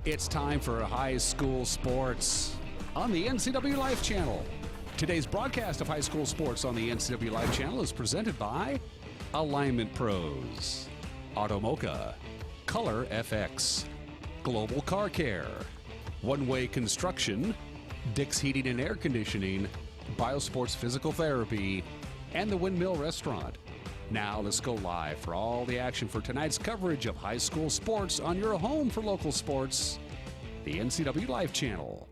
It's time for high school sports on the NCW Life Channel. Today's broadcast of high school sports on the NCW Life Channel is presented by Alignment Pros, MOCHA, Color FX, Global Car Care, One Way Construction, Dick's Heating and Air Conditioning, Biosports Physical Therapy, and the Windmill Restaurant. Now let's go live for all the action for tonight's coverage of high school sports on your home for local sports, the NCW Life Channel.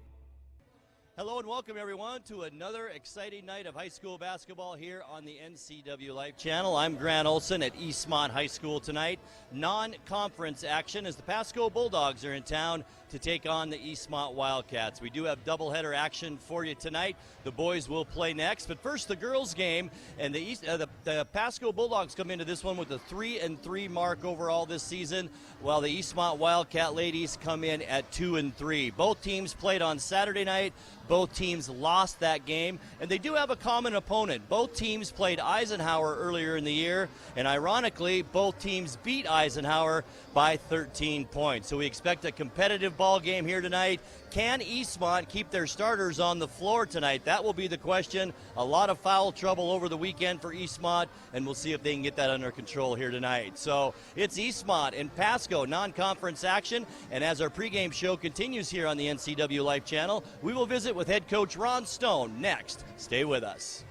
Hello and welcome everyone to another exciting night of high school basketball here on the NCW Life Channel. I'm Grant Olson at Eastmont High School tonight. Non-conference action as the Pasco Bulldogs are in town to take on the Eastmont Wildcats. We do have doubleheader action for you tonight. The boys will play next, but first the girls game, and the Pasco Bulldogs come into this one with a 3-3 mark overall this season, while the Eastmont Wildcat ladies come in at 2-3. Both teams played on Saturday night. Both teams lost that game, and they do have a common opponent. Both teams played Eisenhower earlier in the year, and ironically, both teams beat Eisenhower by 13 points. So we expect a competitive ball game here tonight. Can Eastmont keep their starters on the floor tonight? That will be the question. A lot of foul trouble over the weekend for Eastmont, and we'll see if they can get that under control here tonight. So it's Eastmont and Pasco non-conference action, and as our pregame show continues here on the NCW Life Channel, we will visit with head coach Ron Stone next. Stay with us.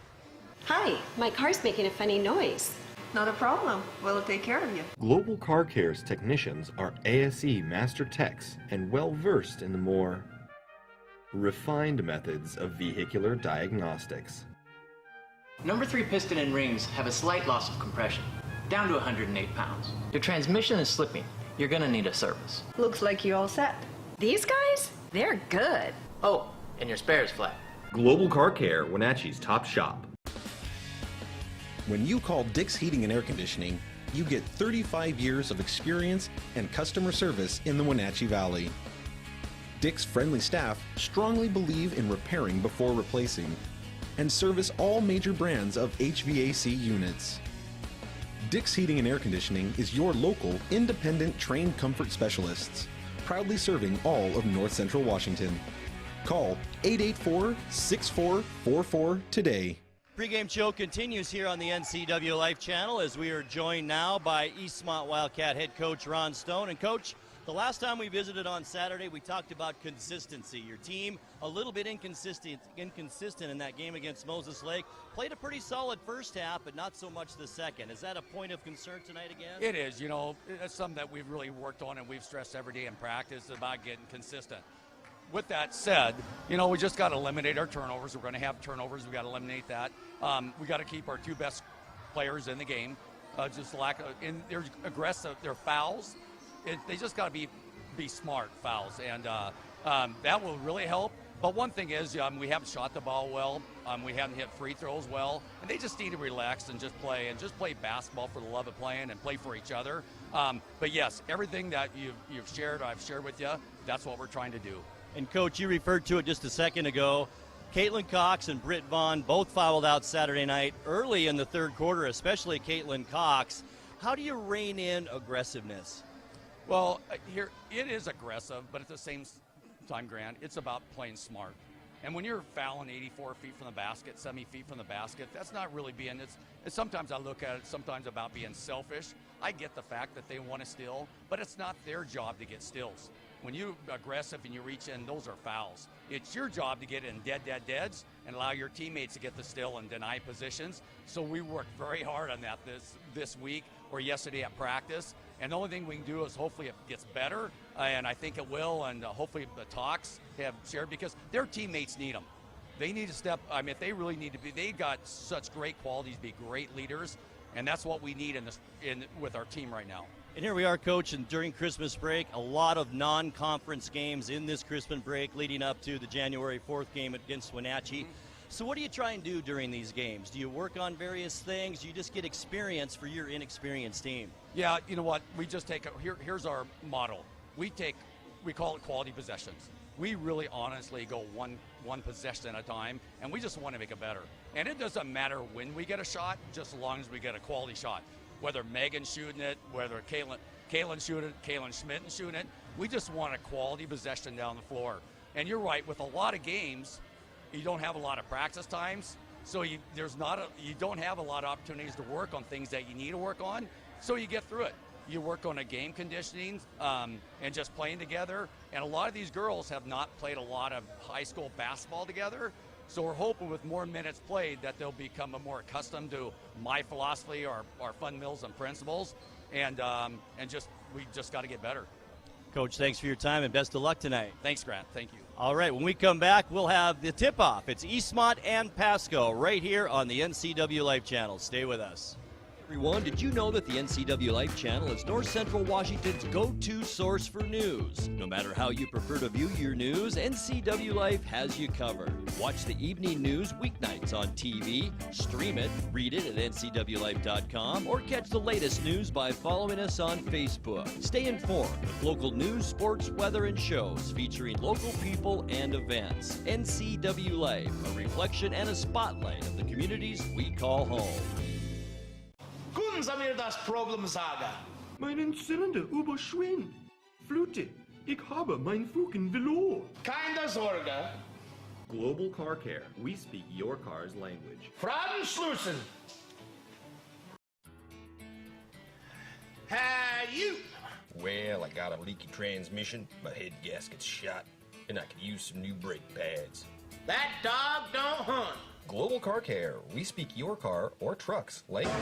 Hi, my car's making a funny noise. Not a problem. We'll take care of you. Global Car Care's technicians are ASE Master Techs and well-versed in the more refined methods of vehicular diagnostics. Number 3 piston and rings have a slight loss of compression, down to 108 pounds. Your transmission is slipping. You're gonna need a service. Looks like you're all set. These guys? They're good. Oh, and your spare is flat. Global Car Care, Wenatchee's top shop. When you call Dick's Heating and Air Conditioning, you get 35 years of experience and customer service in the Wenatchee Valley. Dick's friendly staff strongly believe in repairing before replacing and service all major brands of HVAC units. Dick's Heating and Air Conditioning is your local, independent, trained comfort specialists, proudly serving all of North Central Washington. Call 884-6444 today. Pre-game show continues here on the NCW Life Channel as we are joined now by Eastmont Wildcat head coach Ron Stone. And coach, the last time we visited on Saturday, we talked about consistency. Your team a little bit inconsistent in that game against Moses Lake. Played a pretty solid first half, but not so much the second. Is that a point of concern tonight again? It is. You know, it's something that we've really worked on and we've stressed every day in practice about getting consistent. With that said, you know, we just got to eliminate our turnovers. We're going to have turnovers. We got to eliminate that. We got to keep our two best players in the game. They're aggressive. They're fouls. They just got to be smart fouls, and that will really help. But one thing is, we haven't shot the ball well. We haven't hit free throws well, and they just need to relax and just play basketball for the love of playing and play for each other. But yes, everything that you've shared, I've shared with you. That's what we're trying to do. And, Coach, you referred to it just a second ago. Caitlin Cox and Britt Vaughn both fouled out Saturday night early in the third quarter, especially Caitlin Cox. How do you rein in aggressiveness? Well, here it is aggressive, but at the same time, Grant, it's about playing smart. And when you're fouling 84 feet from the basket, 70 feet from the basket, that's not really being, it's sometimes I look at it sometimes about being selfish. I get the fact that they want to steal, but it's not their job to get steals. When you're aggressive and you reach in, those are fouls. It's your job to get in deads and allow your teammates to get the steal and deny positions. So we worked very hard on that this week or yesterday at practice. And the only thing we can do is hopefully it gets better, and I think it will, and hopefully the talks have shared because their teammates need them. They need to step, if they really need to be, they got such great qualities to be great leaders, and that's what we need with our team right now. And here we are, Coach, and during Christmas break, a lot of non-conference games in this Christmas break leading up to the January 4th game against Wenatchee. So what do you try and do during these games? Do you work on various things? Do you just get experience for your inexperienced team? Yeah, you know what? We just here's our model. We call it quality possessions. We really honestly go one possession at a time, and we just want to make it better. And it doesn't matter when we get a shot, just as long as we get a quality shot. Whether Megan's shooting it, whether Caitlin shooting it, Caitlin Schmidt shooting it, We just want a quality possession down the floor. And you're right, with a lot of games, you don't have a lot of practice times, so you don't have a lot of opportunities to work on things that you need to work on, so you get through it. You work on a game conditioning and just playing together. And a lot of these girls have not played a lot of high school basketball together, so we're hoping with more minutes played that they'll become more accustomed to my philosophy, our fundamentals and principles, and we just got to get better. Coach, thanks for your time and best of luck tonight. Thanks, Grant. Thank you. All right, when we come back, we'll have the tip-off. It's Eastmont and Pasco right here on the NCW Life Channel. Stay with us. Everyone, did you know that the NCW Life Channel is North Central Washington's go-to source for news? No matter how you prefer to view your news, NCW Life has you covered. Watch the evening news weeknights on TV, stream it, read it at ncwlife.com, or catch the latest news by following us on Facebook. Stay informed with local news, sports, weather, and shows featuring local people and events. NCW Life, a reflection and a spotlight of the communities we call home. Können Sie mir das Problem sagen? Meinen Zylinder überschwingt. Flute, ich habe mein Fugen verloren. Keine Sorge. Global Car Care. We speak your car's language. Fragen schließen. Hey, you. Well, I got a leaky transmission, my head gasket's shot, and I could use some new brake pads. That dog don't hunt. Global Car Care. We speak your car or truck's language.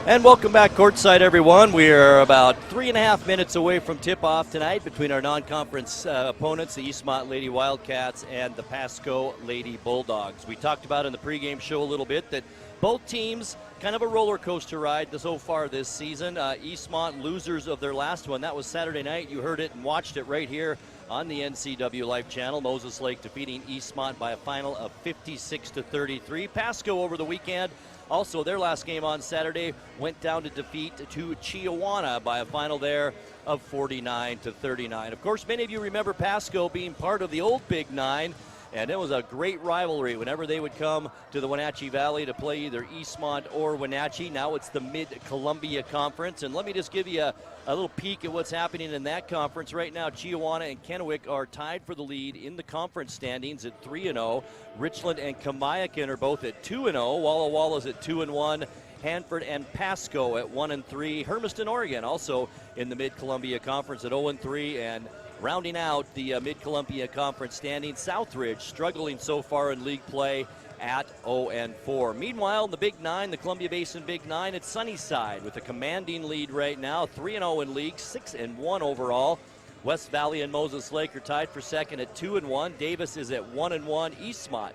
And welcome back courtside, everyone. We are about 3.5 minutes away from tip-off tonight between our non-conference opponents, the Eastmont Lady Wildcats and the Pasco Lady Bulldogs. We talked about in the pregame show a little bit that both teams kind of a roller coaster ride so far this season. Eastmont losers of their last one. That was Saturday night. You heard it and watched it right here on the NCW Life Channel. Moses Lake defeating Eastmont by a final of 56-33. Pasco over the weekend, also their last game on Saturday, went down to defeat to Chiawana by a final there of 49-39. Of course, many of you remember Pasco being part of the old Big Nine, and it was a great rivalry whenever they would come to the Wenatchee Valley to play either Eastmont or Wenatchee. Now it's the Mid-Columbia Conference, and let me just give you a little peek at what's happening in that conference. Right now, Chiawana and Kennewick are tied for the lead in the conference standings at 3-0. Richland and Kamiakin are both at 2-0. Walla Walla's at 2-1. Hanford and Pasco at 1-3. Hermiston, Oregon, also in the Mid-Columbia Conference at 0-3. And rounding out the Mid-Columbia Conference standings, Southridge struggling so far in league play at 0-4. Meanwhile, in the Big Nine, the Columbia Basin Big Nine, it's Sunnyside with a commanding lead right now, 3-0 in league, 6-1 overall. West Valley and Moses Lake are tied for second at 2-1. Davis is at 1-1. Eastmont,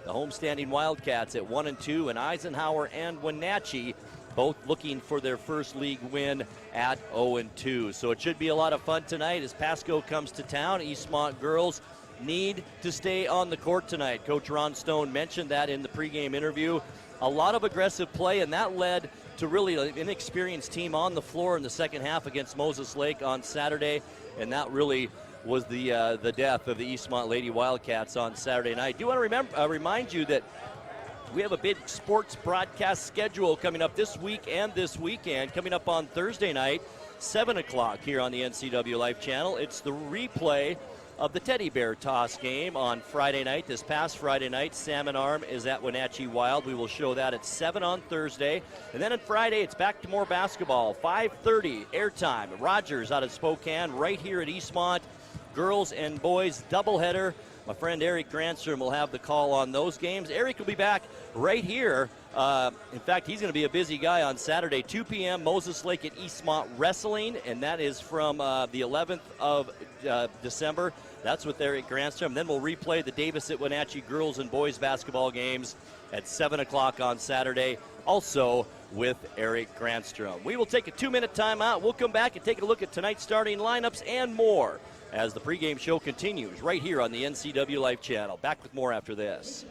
the homestanding Wildcats, at 1-2, and Eisenhower and Wenatchee both looking for their first league win at 0-2. So it should be a lot of fun tonight as Pasco comes to town. Eastmont girls need to stay on the court tonight. Coach Ron Stone mentioned that in the pregame interview. A lot of aggressive play, and that led to really an inexperienced team on the floor in the second half against Moses Lake on Saturday, and that really was the death of the Eastmont Lady Wildcats on Saturday night. I do want to remind you that we have a big sports broadcast schedule coming up this week and this weekend. Coming up on Thursday night, 7 o'clock here on the NCW Life Channel. It's the replay of the Teddy Bear Toss game on Friday night. This past Friday night, Salmon Arm is at Wenatchee Wild. We will show that at 7 on Thursday. And then on Friday, it's back to more basketball. 5:30 airtime. Rogers out of Spokane right here at Eastmont. Girls and boys doubleheader. My friend Eric Granstrom will have the call on those games. Eric will be back right here. In fact, he's going to be a busy guy on Saturday, 2 p.m., Moses Lake at Eastmont Wrestling, and that is from the 11th of December. That's with Eric Granstrom. Then we'll replay the Davis at Wenatchee girls and boys basketball games at 7 o'clock on Saturday, also with Eric Granstrom. We will take a 2-minute timeout. We'll come back and take a look at tonight's starting lineups and more as the pregame show continues right here on the NCW Life Channel. Back with more after this.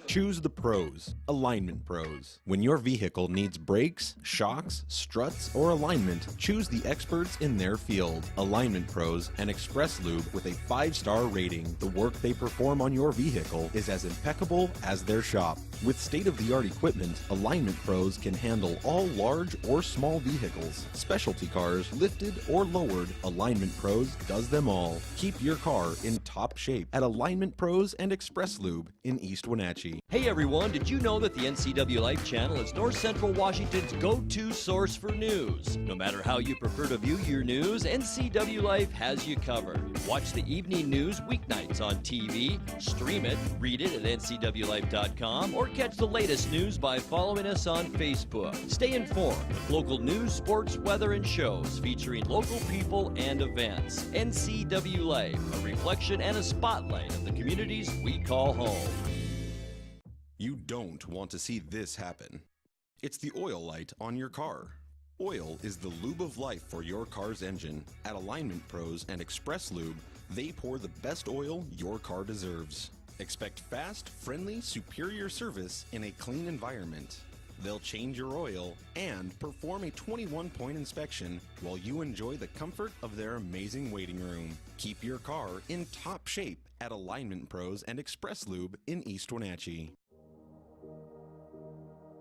Choose the pros, Alignment Pros. When your vehicle needs brakes, shocks, struts, or alignment, choose the experts in their field. Alignment Pros and Express Lube with a 5-star rating. The work they perform on your vehicle is as impeccable as their shop. With state-of-the-art equipment, Alignment Pros can handle all large or small vehicles, specialty cars, lifted or lowered. Alignment Pros does them all. Keep your car in top shape at Alignment Pros and Express Lube in East Wenatchee. Hey everyone, did you know that the NCW Life channel is North Central Washington's go-to source for news? No matter how you prefer to view your news, NCW Life has you covered. Watch the evening news weeknights on TV, stream it, read it at ncwlife.com, or catch the latest news by following us on Facebook. Stay informed with local news, sports, weather, and shows featuring local people and events. NCW Life, a reflection and a spotlight of the communities we call home. You don't want to see this happen. It's the oil light on your car. Oil is the lube of life for your car's engine. At Alignment Pros and Express Lube, they pour the best oil your car deserves. Expect fast, friendly, superior service in a clean environment. They'll change your oil and perform a 21-point inspection while you enjoy the comfort of their amazing waiting room. Keep your car in top shape at Alignment Pros and Express Lube in East Wenatchee.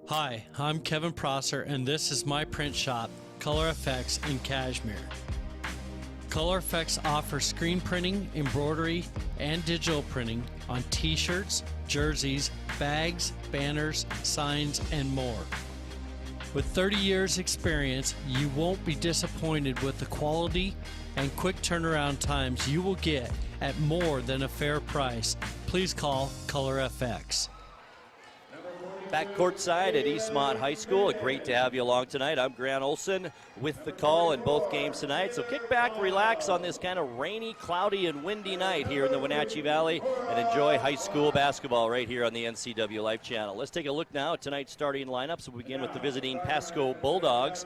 Hi, I'm Kevin Prosser, and this is my print shop, Color Effects in Cashmere. Color Effects offers screen printing, embroidery, and digital printing on t-shirts, jerseys, bags, banners, signs, and more. With 30 years experience, you won't be disappointed with the quality and quick turnaround times you will get at more than a fair price. Please call Color FX. Back courtside at Eastmont High School. Great to have you along tonight. I'm Grant Olson with the call in both games tonight. So kick back, relax on this kind of rainy, cloudy, and windy night here in the Wenatchee Valley and enjoy high school basketball right here on the NCW Life channel. Let's take a look now at tonight's starting lineups. We'll begin with the visiting Pasco Bulldogs.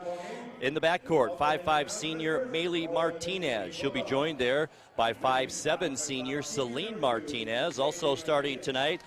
In the backcourt, 5'5" senior Maylee Martinez. She'll be joined there by 5'7" senior Celine Martinez. Also starting tonight,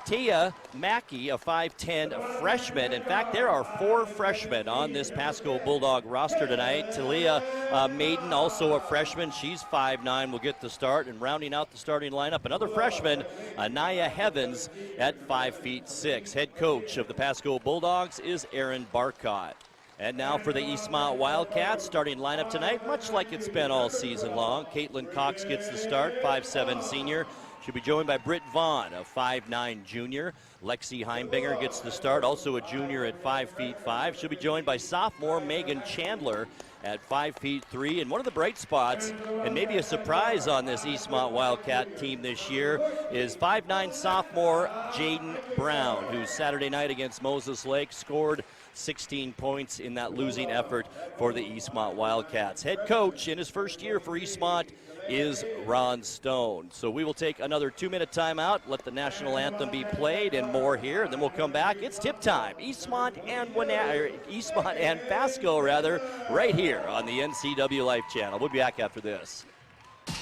Tia Mackey, a 5'10" freshman. In fact, there are 4 freshmen on this Pasco Bulldog roster tonight. Talia Maiden, also a freshman. She's 5'9", will get the start. And rounding out the starting lineup, another freshman, Anaya Heavens, at 5'6". Head coach of the Pasco Bulldogs is Aaron Barcott. And now for the Eastmont Wildcats, starting lineup tonight, much like it's been all season long. Caitlin Cox gets the start, 5'7" senior. She'll be joined by Britt Vaughn, a 5'9" junior. Lexi Heimbinger gets the start, also a junior at 5'5". She'll be joined by sophomore Megan Chandler at 5'3". And one of the bright spots, and maybe a surprise on this Eastmont Wildcat team this year, is 5'9" sophomore Jaden Brown, who Saturday night against Moses Lake scored 16 points in that losing effort for the Eastmont Wildcats. Head coach in his first year for Eastmont is Ron Stone. So we will take another 2-minute timeout, let the national anthem be played and more here, and then we'll come back. It's tip time. Eastmont and Pasco right here on the NCW Life channel. We'll be back after this.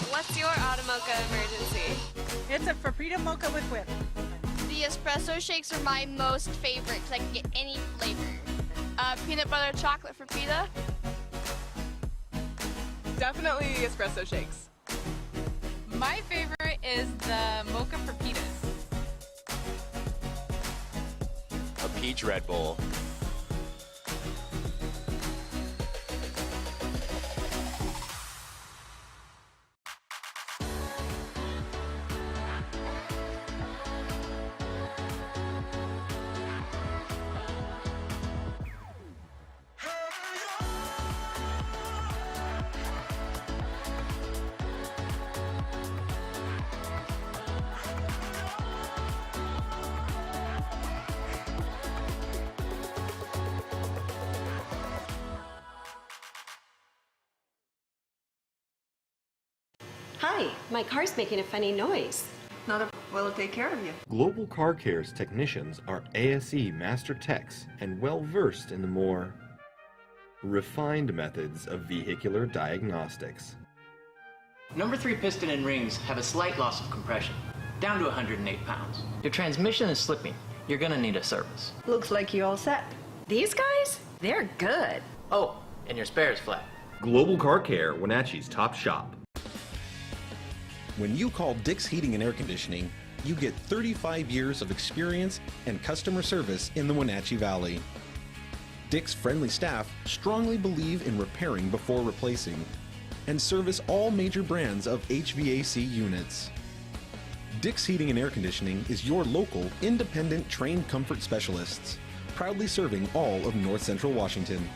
What's your AUT-TO emergency? It's a Frapita mocha with whip. The espresso shakes are my most favorite because I can get any flavor. Peanut butter chocolate Frapita. Definitely espresso shakes. My favorite is the mocha Frapitas. A peach Red Bull. Hi, my car's making a funny noise. Not a we'll take care of you. Global Car Care's technicians are ASE Master Techs and well versed in the more refined methods of vehicular diagnostics. Number 3 piston and rings have a slight loss of compression. down to 108 pounds. Your transmission is slipping. You're gonna need a service. Looks like you're all set. These guys? They're good. Oh, and your spare is flat. Global Car Care, Wenatchee's top shop. When you call Dick's Heating and Air Conditioning, you get 35 years of experience and customer service in the Wenatchee Valley. Dick's friendly staff strongly believe in repairing before replacing and service all major brands of HVAC units. Dick's Heating and Air Conditioning is your local, independent, trained comfort specialists, proudly serving all of North Central Washington.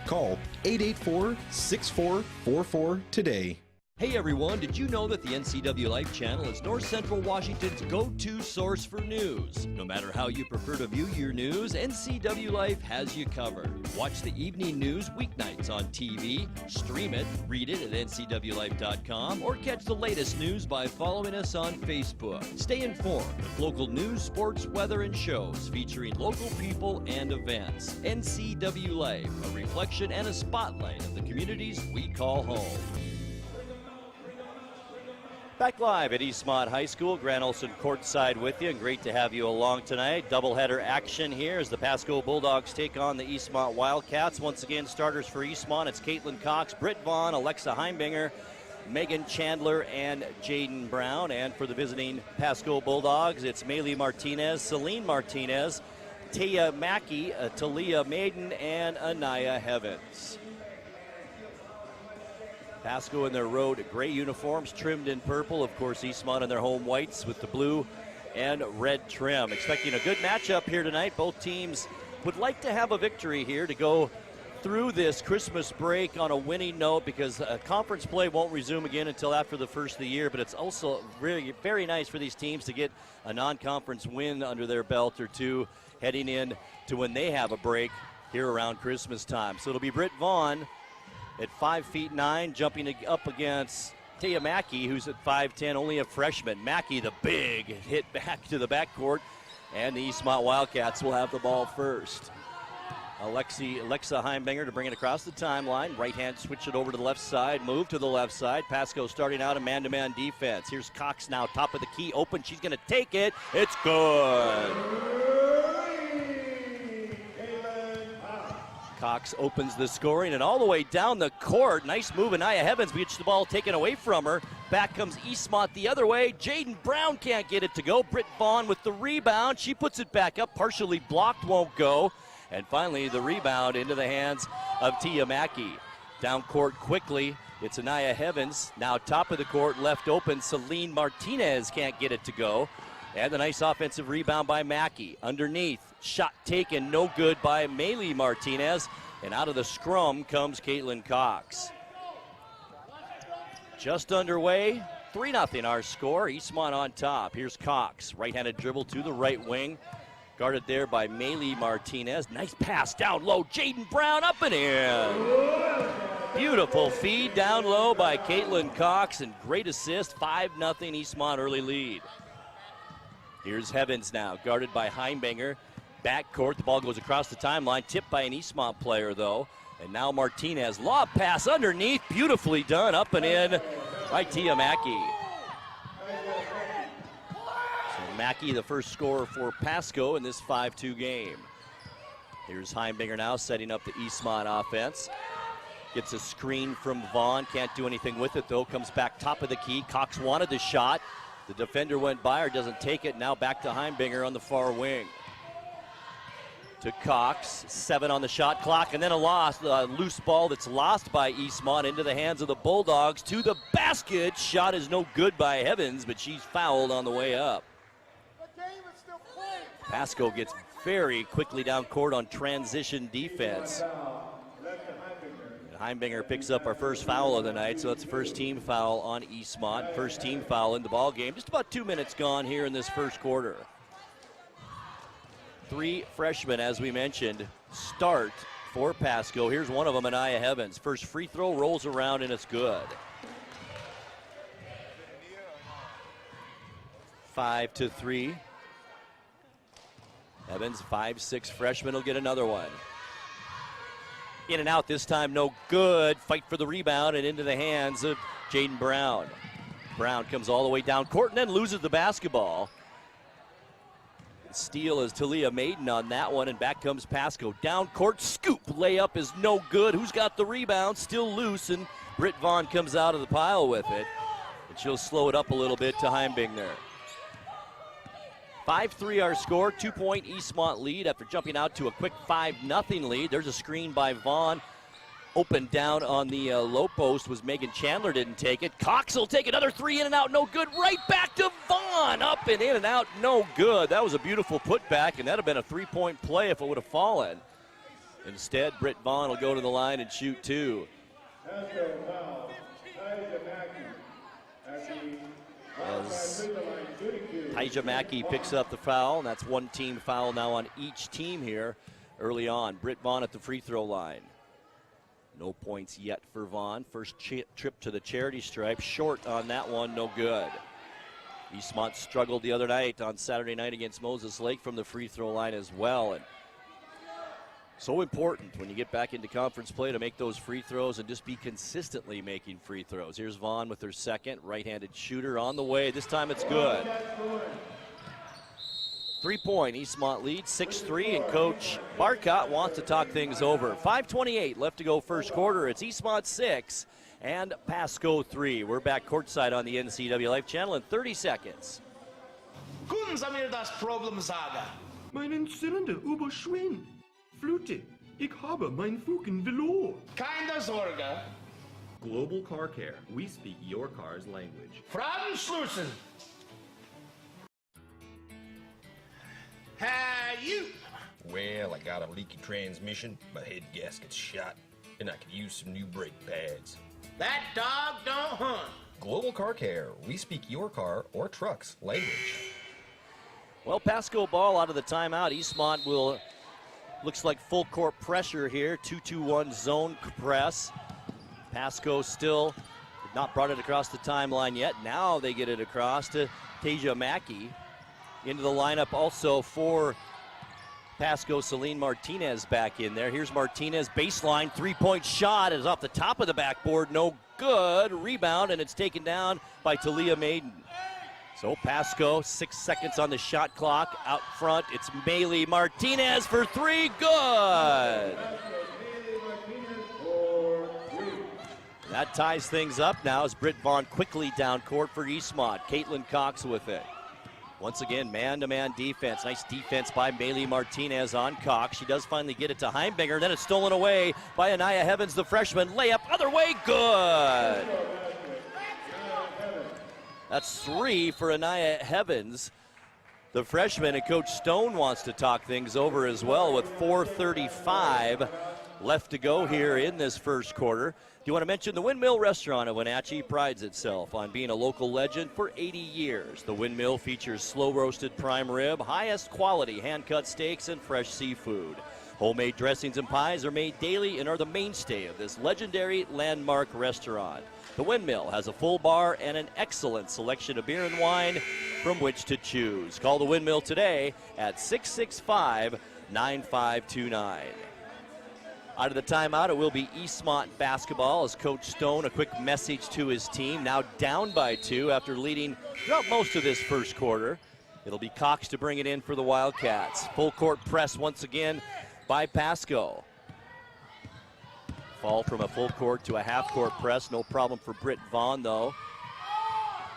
Call 884-6444 today. Hey everyone, did you know that the NCW Life channel is North Central Washington's go-to source for news? No matter how you prefer to view your news, NCW Life has you covered. Watch the evening news weeknights on TV, stream it, read it at ncwlife.com, or catch the latest news by following us on Facebook. Stay informed with local news, sports, weather, and shows featuring local people and events. NCW Life, a reflection and a spotlight of the communities we call home. Back live at Eastmont High School, Grant Olson courtside with you, and great to have you along tonight. Doubleheader action here as the Pasco Bulldogs take on the Eastmont Wildcats. Once again, starters for Eastmont, it's Caitlin Cox, Britt Vaughn, Alexa Heimbinger, Megan Chandler, and Jaden Brown. And for the visiting Pasco Bulldogs, it's Maylee Martinez, Celine Martinez, Taya Mackey, Talia Maiden, and Anaya Heavens. Pasco in their road gray uniforms trimmed in purple. Of course, Eastmont in their home whites with the blue and red trim. Expecting a good matchup here tonight. Both teams would like to have a victory here to go through this Christmas break on a winning note, because conference play won't resume again until after the first of the year, but it's also really very nice for these teams to get a non-conference win under their belt or two heading in to when they have a break here around Christmas time. So it'll be Britt Vaughn at 5'9", jumping up against Taya Mackey, who's at 5'10", only a freshman. Mackey, the big hit back to the backcourt, and the Eastmont Wildcats will have the ball first. Alexa Heimbinger to bring it across the timeline. Right hand, switch it over to the left side, move to the left side. Pasco starting out a man-to-man defense. Here's Cox now, top of the key, open. She's going to take it. It's good. Cox opens the scoring, and all the way down the court. Nice move, Anaya Heavens gets the ball taken away from her. Back comes Eastmont the other way. Jaden Brown can't get it to go. Britt Vaughn with the rebound. She puts it back up, partially blocked, won't go. And finally, the rebound into the hands of Tia Mackey. Down court quickly, it's Anaya Heavens. Now top of the court, left open. Celine Martinez can't get it to go. And the nice offensive rebound by Mackey. Underneath, shot taken, no good by Maylee Martinez. And out of the scrum comes Caitlin Cox. Just underway, 3-0 our score. Eastmont on top. Here's Cox, right-handed dribble to the right wing. Guarded there by Maylee Martinez. Nice pass down low. Jaden Brown up and in. Beautiful feed down low by Caitlin Cox, and great assist. 5-0 Eastmont early lead. Here's Heavens now, guarded by Heimbinger. Backcourt, the ball goes across the timeline. Tipped by an Eastmont player, though. And now Martinez, lob pass underneath. Beautifully done, up and in by Tia Mackey. So Mackey, the first scorer for Pasco in this 5-2 game. Here's Heimbinger now, setting up the Eastmont offense. Gets a screen from Vaughn. Can't do anything with it, though. Comes back top of the key. Cox wanted the shot. The defender went by her, doesn't take it. Now back to Heimbinger on the far wing. To Cox, 7 on the shot clock, and then a loose ball that's lost by Eastmont into the hands of the Bulldogs. To the basket. Shot is no good by Heavens, but she's fouled on the way up. Pasco gets very quickly down court on transition defense. Heimbinger picks up our first foul of the night, so that's the first team foul on Eastmont. First team foul in the ball game. Just about 2 minutes gone here in this first quarter. 3 freshmen, as we mentioned, start for Pasco. Here's one of them, Anaya Heavens. First free throw rolls around, and it's good. 5-3. Evans, 5'6" freshman, will get another one. In and out this time, no good. Fight for the rebound and into the hands of Jaden Brown. Brown comes all the way down court and then loses the basketball. Steal is Talia Maiden on that one, and back comes Pasco. Down court, scoop, layup is no good. Who's got the rebound? Still loose, and Britt Vaughn comes out of the pile with it. And she'll slow it up a little bit to Heimbigner. 5-3 our score, 2-point Eastmont lead after jumping out to a quick 5-0 lead. There's a screen by Vaughn. Open down on the low post was Megan Chandler, didn't take it. Cox will take another three in and out, no good. Right back to Vaughn, up and in and out, no good. That was a beautiful putback, and that'd have been a three-point play if it would have fallen. Instead, Britt Vaughn will go to the line and shoot two. As Taija Mackey picks up the foul, and that's one team foul now on each team here early on. Britt Vaughn at the free throw line. No points yet for Vaughn. First trip to the charity stripe. Short on that one, no good. Eastmont struggled the other night on Saturday night against Moses Lake from the free throw line as well. And so important when you get back into conference play to make those free throws and just be consistently making free throws. Here's Vaughn with her second. Right-handed shooter on the way. This time it's good. 3-point Eastmont lead, 6-3, and Coach Barcott wants to talk things over. 5:28 left to go first quarter. It's Eastmont 6 and Pasco 3. We're back courtside on the NCW Life Channel in 30 seconds. Können Sie mir das Problem sagen? Meinen Zylinder überschwimmt. Flute, ich habe mein Fugen verloren. Keine Sorge. Global Car Care. We speak your car's language. Fragen schließen. Hey, you! Well, I got a leaky transmission, my head gasket's shot, and I could use some new brake pads. That dog don't hunt. Global Car Care. We speak your car or truck's language. Well, Pasco ball out of the timeout. Eastmont will, looks like full court pressure here. 2-2-1 zone press. Pasco still not brought it across the timeline yet. Now they get it across to Tasia Mackey. Into the lineup also for Pasco, Celine Martinez back in there. Here's Martinez, baseline three-point shot is off the top of the backboard, no good. Rebound, and it's taken down by Talia Maiden. So Pasco, 6 seconds on the shot clock. Out front, it's Maylee Martinez for three, good. That ties things up now as Britt Vaughn quickly down court for Eastmont. Caitlin Cox with it. Once again, man-to-man defense. Nice defense by Maylee Martinez on Cox. She does finally get it to Heimbinger. Then it's stolen away by Anaya Heavens, the freshman. Layup, other way, good. That's three for Anaya Heavens, the freshman. And Coach Stone wants to talk things over as well with 4:35 left to go here in this first quarter. Do you want to mention the Windmill Restaurant of Wenatchee prides itself on being a local legend for 80 years. The Windmill features slow-roasted prime rib, highest quality hand-cut steaks, and fresh seafood. Homemade dressings and pies are made daily and are the mainstay of this legendary landmark restaurant. The Windmill has a full bar and an excellent selection of beer and wine from which to choose. Call the Windmill today at 665-9529. Out of the timeout, it will be Eastmont basketball as Coach Stone, a quick message to his team. Now down by 2 after leading throughout most of this first quarter. It'll be Cox to bring it in for the Wildcats. Full court press once again by Pasco. Fall from a full court to a half court press. No problem for Britt Vaughn, though.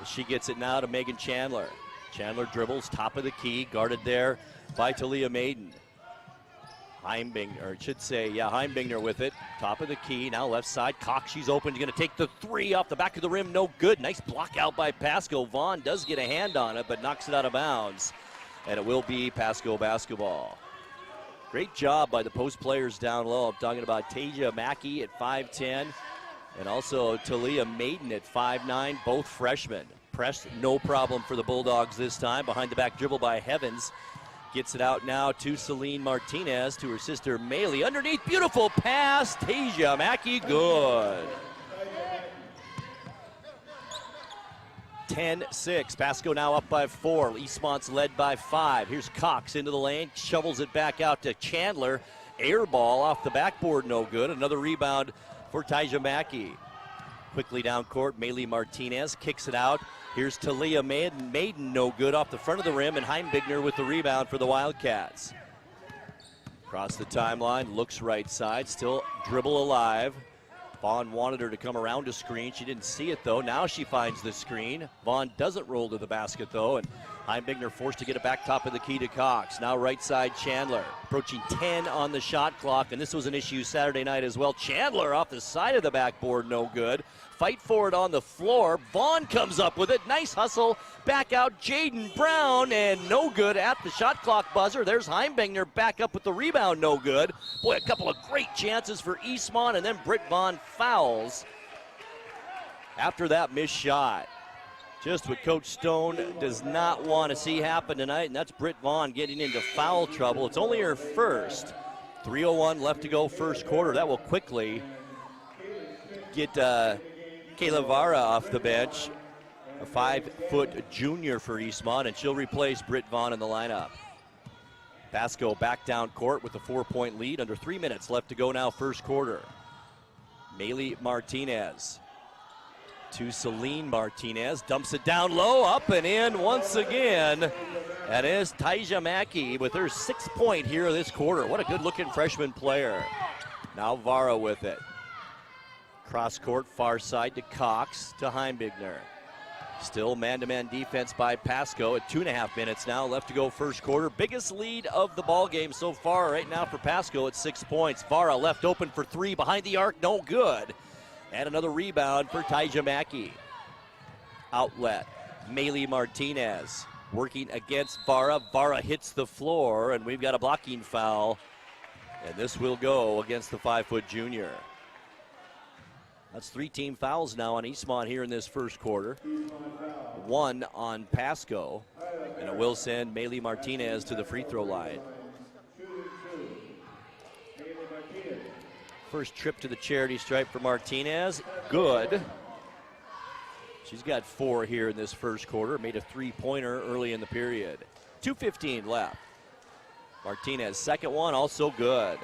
She gets it now to Megan Chandler. Chandler dribbles, top of the key, guarded there by Talia Maiden. Heimbigner with it. Top of the key, now left side. Cox, she's open. She's going to take the three off the back of the rim. No good. Nice block out by Pasco. Vaughn does get a hand on it, but knocks it out of bounds. And it will be Pasco basketball. Great job by the post players down low. I'm talking about Tasia Mackey at 5'10", and also Talia Maiden at 5'9", both freshmen. Pressed, no problem for the Bulldogs this time. Behind the back dribble by Heavens. Gets it out now to Celine Martinez, to her sister Maylee. Underneath, beautiful pass. Tasia Mackey, good. 10-6. Pasco now up by 4. Eastmont's led by 5. Here's Cox into the lane. Shovels it back out to Chandler. Air ball off the backboard, no good. Another rebound for Tasia Mackey. Quickly down court, Maylee Martinez kicks it out. Here's Talia Maiden. Maiden no good off the front of the rim, and Heimbigner with the rebound for the Wildcats. Across the timeline, looks right side, still dribble alive. Vaughn wanted her to come around a screen. She didn't see it, though. Now she finds the screen. Vaughn doesn't roll to the basket, though, and Heimbigner forced to get it back top of the key to Cox. Now right side, Chandler. Approaching 10 on the shot clock, and this was an issue Saturday night as well. Chandler off the side of the backboard, no good. Fight for it on the floor. Vaughn comes up with it. Nice hustle. Back out, Jaden Brown, and no good at the shot clock buzzer. There's Heimbigner back up with the rebound, no good. Boy, a couple of great chances for Eastmont, and then Britt Vaughn fouls after that missed shot. Just what Coach Stone does not want to see happen tonight, and that's Britt Vaughn getting into foul trouble. It's only her first. 3:01 left to go first quarter. That will quickly get Kayla Vara off the bench, a 5-foot junior for Eastmont, and she'll replace Britt Vaughn in the lineup. Pasco back down court with a 4-point lead. Under 3 minutes left to go now first quarter. Maylee Martinez to Celine Martinez, dumps it down low, up and in once again. That is Taija Mackey with her 6th point here this quarter. What a good-looking freshman player. Now Vara with it. Cross court, far side to Cox, to Heimbigner. Still man-to-man defense by Pasco at 2.5 minutes now left to go first quarter. Biggest lead of the ball game so far right now for Pasco at 6 points. Vara left open for 3 behind the arc, no good. And another rebound for Taija Mackey. Outlet, Maylee Martinez working against Vara. Vara hits the floor, and we've got a blocking foul. And this will go against the 5-foot junior. That's 3 team fouls now on Eastmont here in this first quarter. 1 on Pasco, and it will send Maylee Martinez to the free throw line. First trip to the charity stripe for Martinez, good. She's got 4 here in this first quarter, made a 3-pointer early in the period. 2:15 left. Martinez, second one, also good.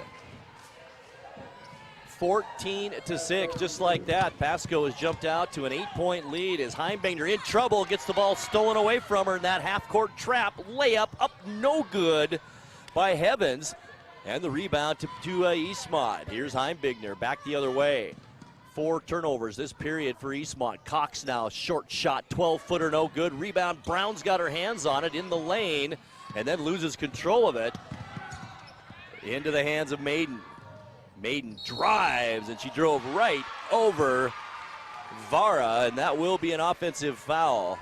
14-6, just like that. Pasco has jumped out to an 8-point lead as Heimbigner in trouble, gets the ball stolen away from her in that half-court trap. Layup up, no good by Heavens. And the rebound to Eastmont. Here's Heimbigner back the other way. 4 turnovers this period for Eastmont. Cox now, short shot, 12-footer, no good. Rebound, Brown's got her hands on it in the lane and then loses control of it. Into the hands of Maiden. Maiden drives, and she drove right over Vara, and that will be an offensive foul.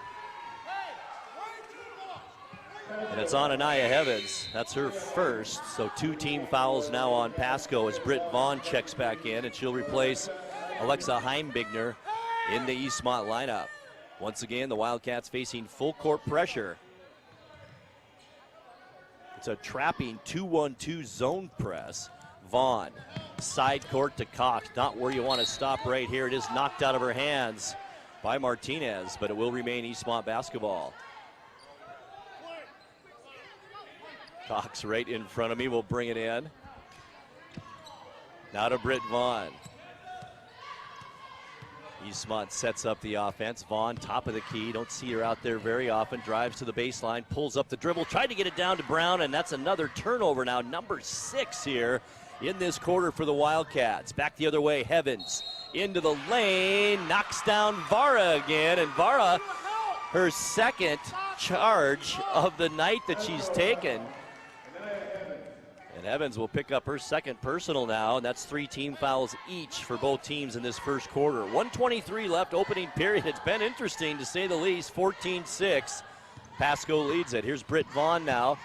And it's on Anaya Heavens. That's her first. So 2 team fouls now on Pasco as Britt Vaughn checks back in, and she'll replace Alexa Heimbigner in the Eastmont lineup. Once again, the Wildcats facing full court pressure. It's a trapping 2-1-2 zone press. Vaughn, side court to Cox. Not where you want to stop right here. It is knocked out of her hands by Martinez, but it will remain Eastmont basketball. Cox right in front of me will bring it in. Now to Britt Vaughn. Eastmont sets up the offense. Vaughn, top of the key. Don't see her out there very often. Drives to the baseline, pulls up the dribble, tried to get it down to Brown, and that's another turnover now. Number 6 here in this quarter for the Wildcats. Back the other way, Heavens into the lane, knocks down Vara again, and Vara, her second charge of the night that she's taken. And Evans will pick up her second personal now, and that's 3 team fouls each for both teams in this first quarter. 1:23 left, opening period. It's been interesting to say the least. 14-6. Pasco leads it. Here's Britt Vaughn now.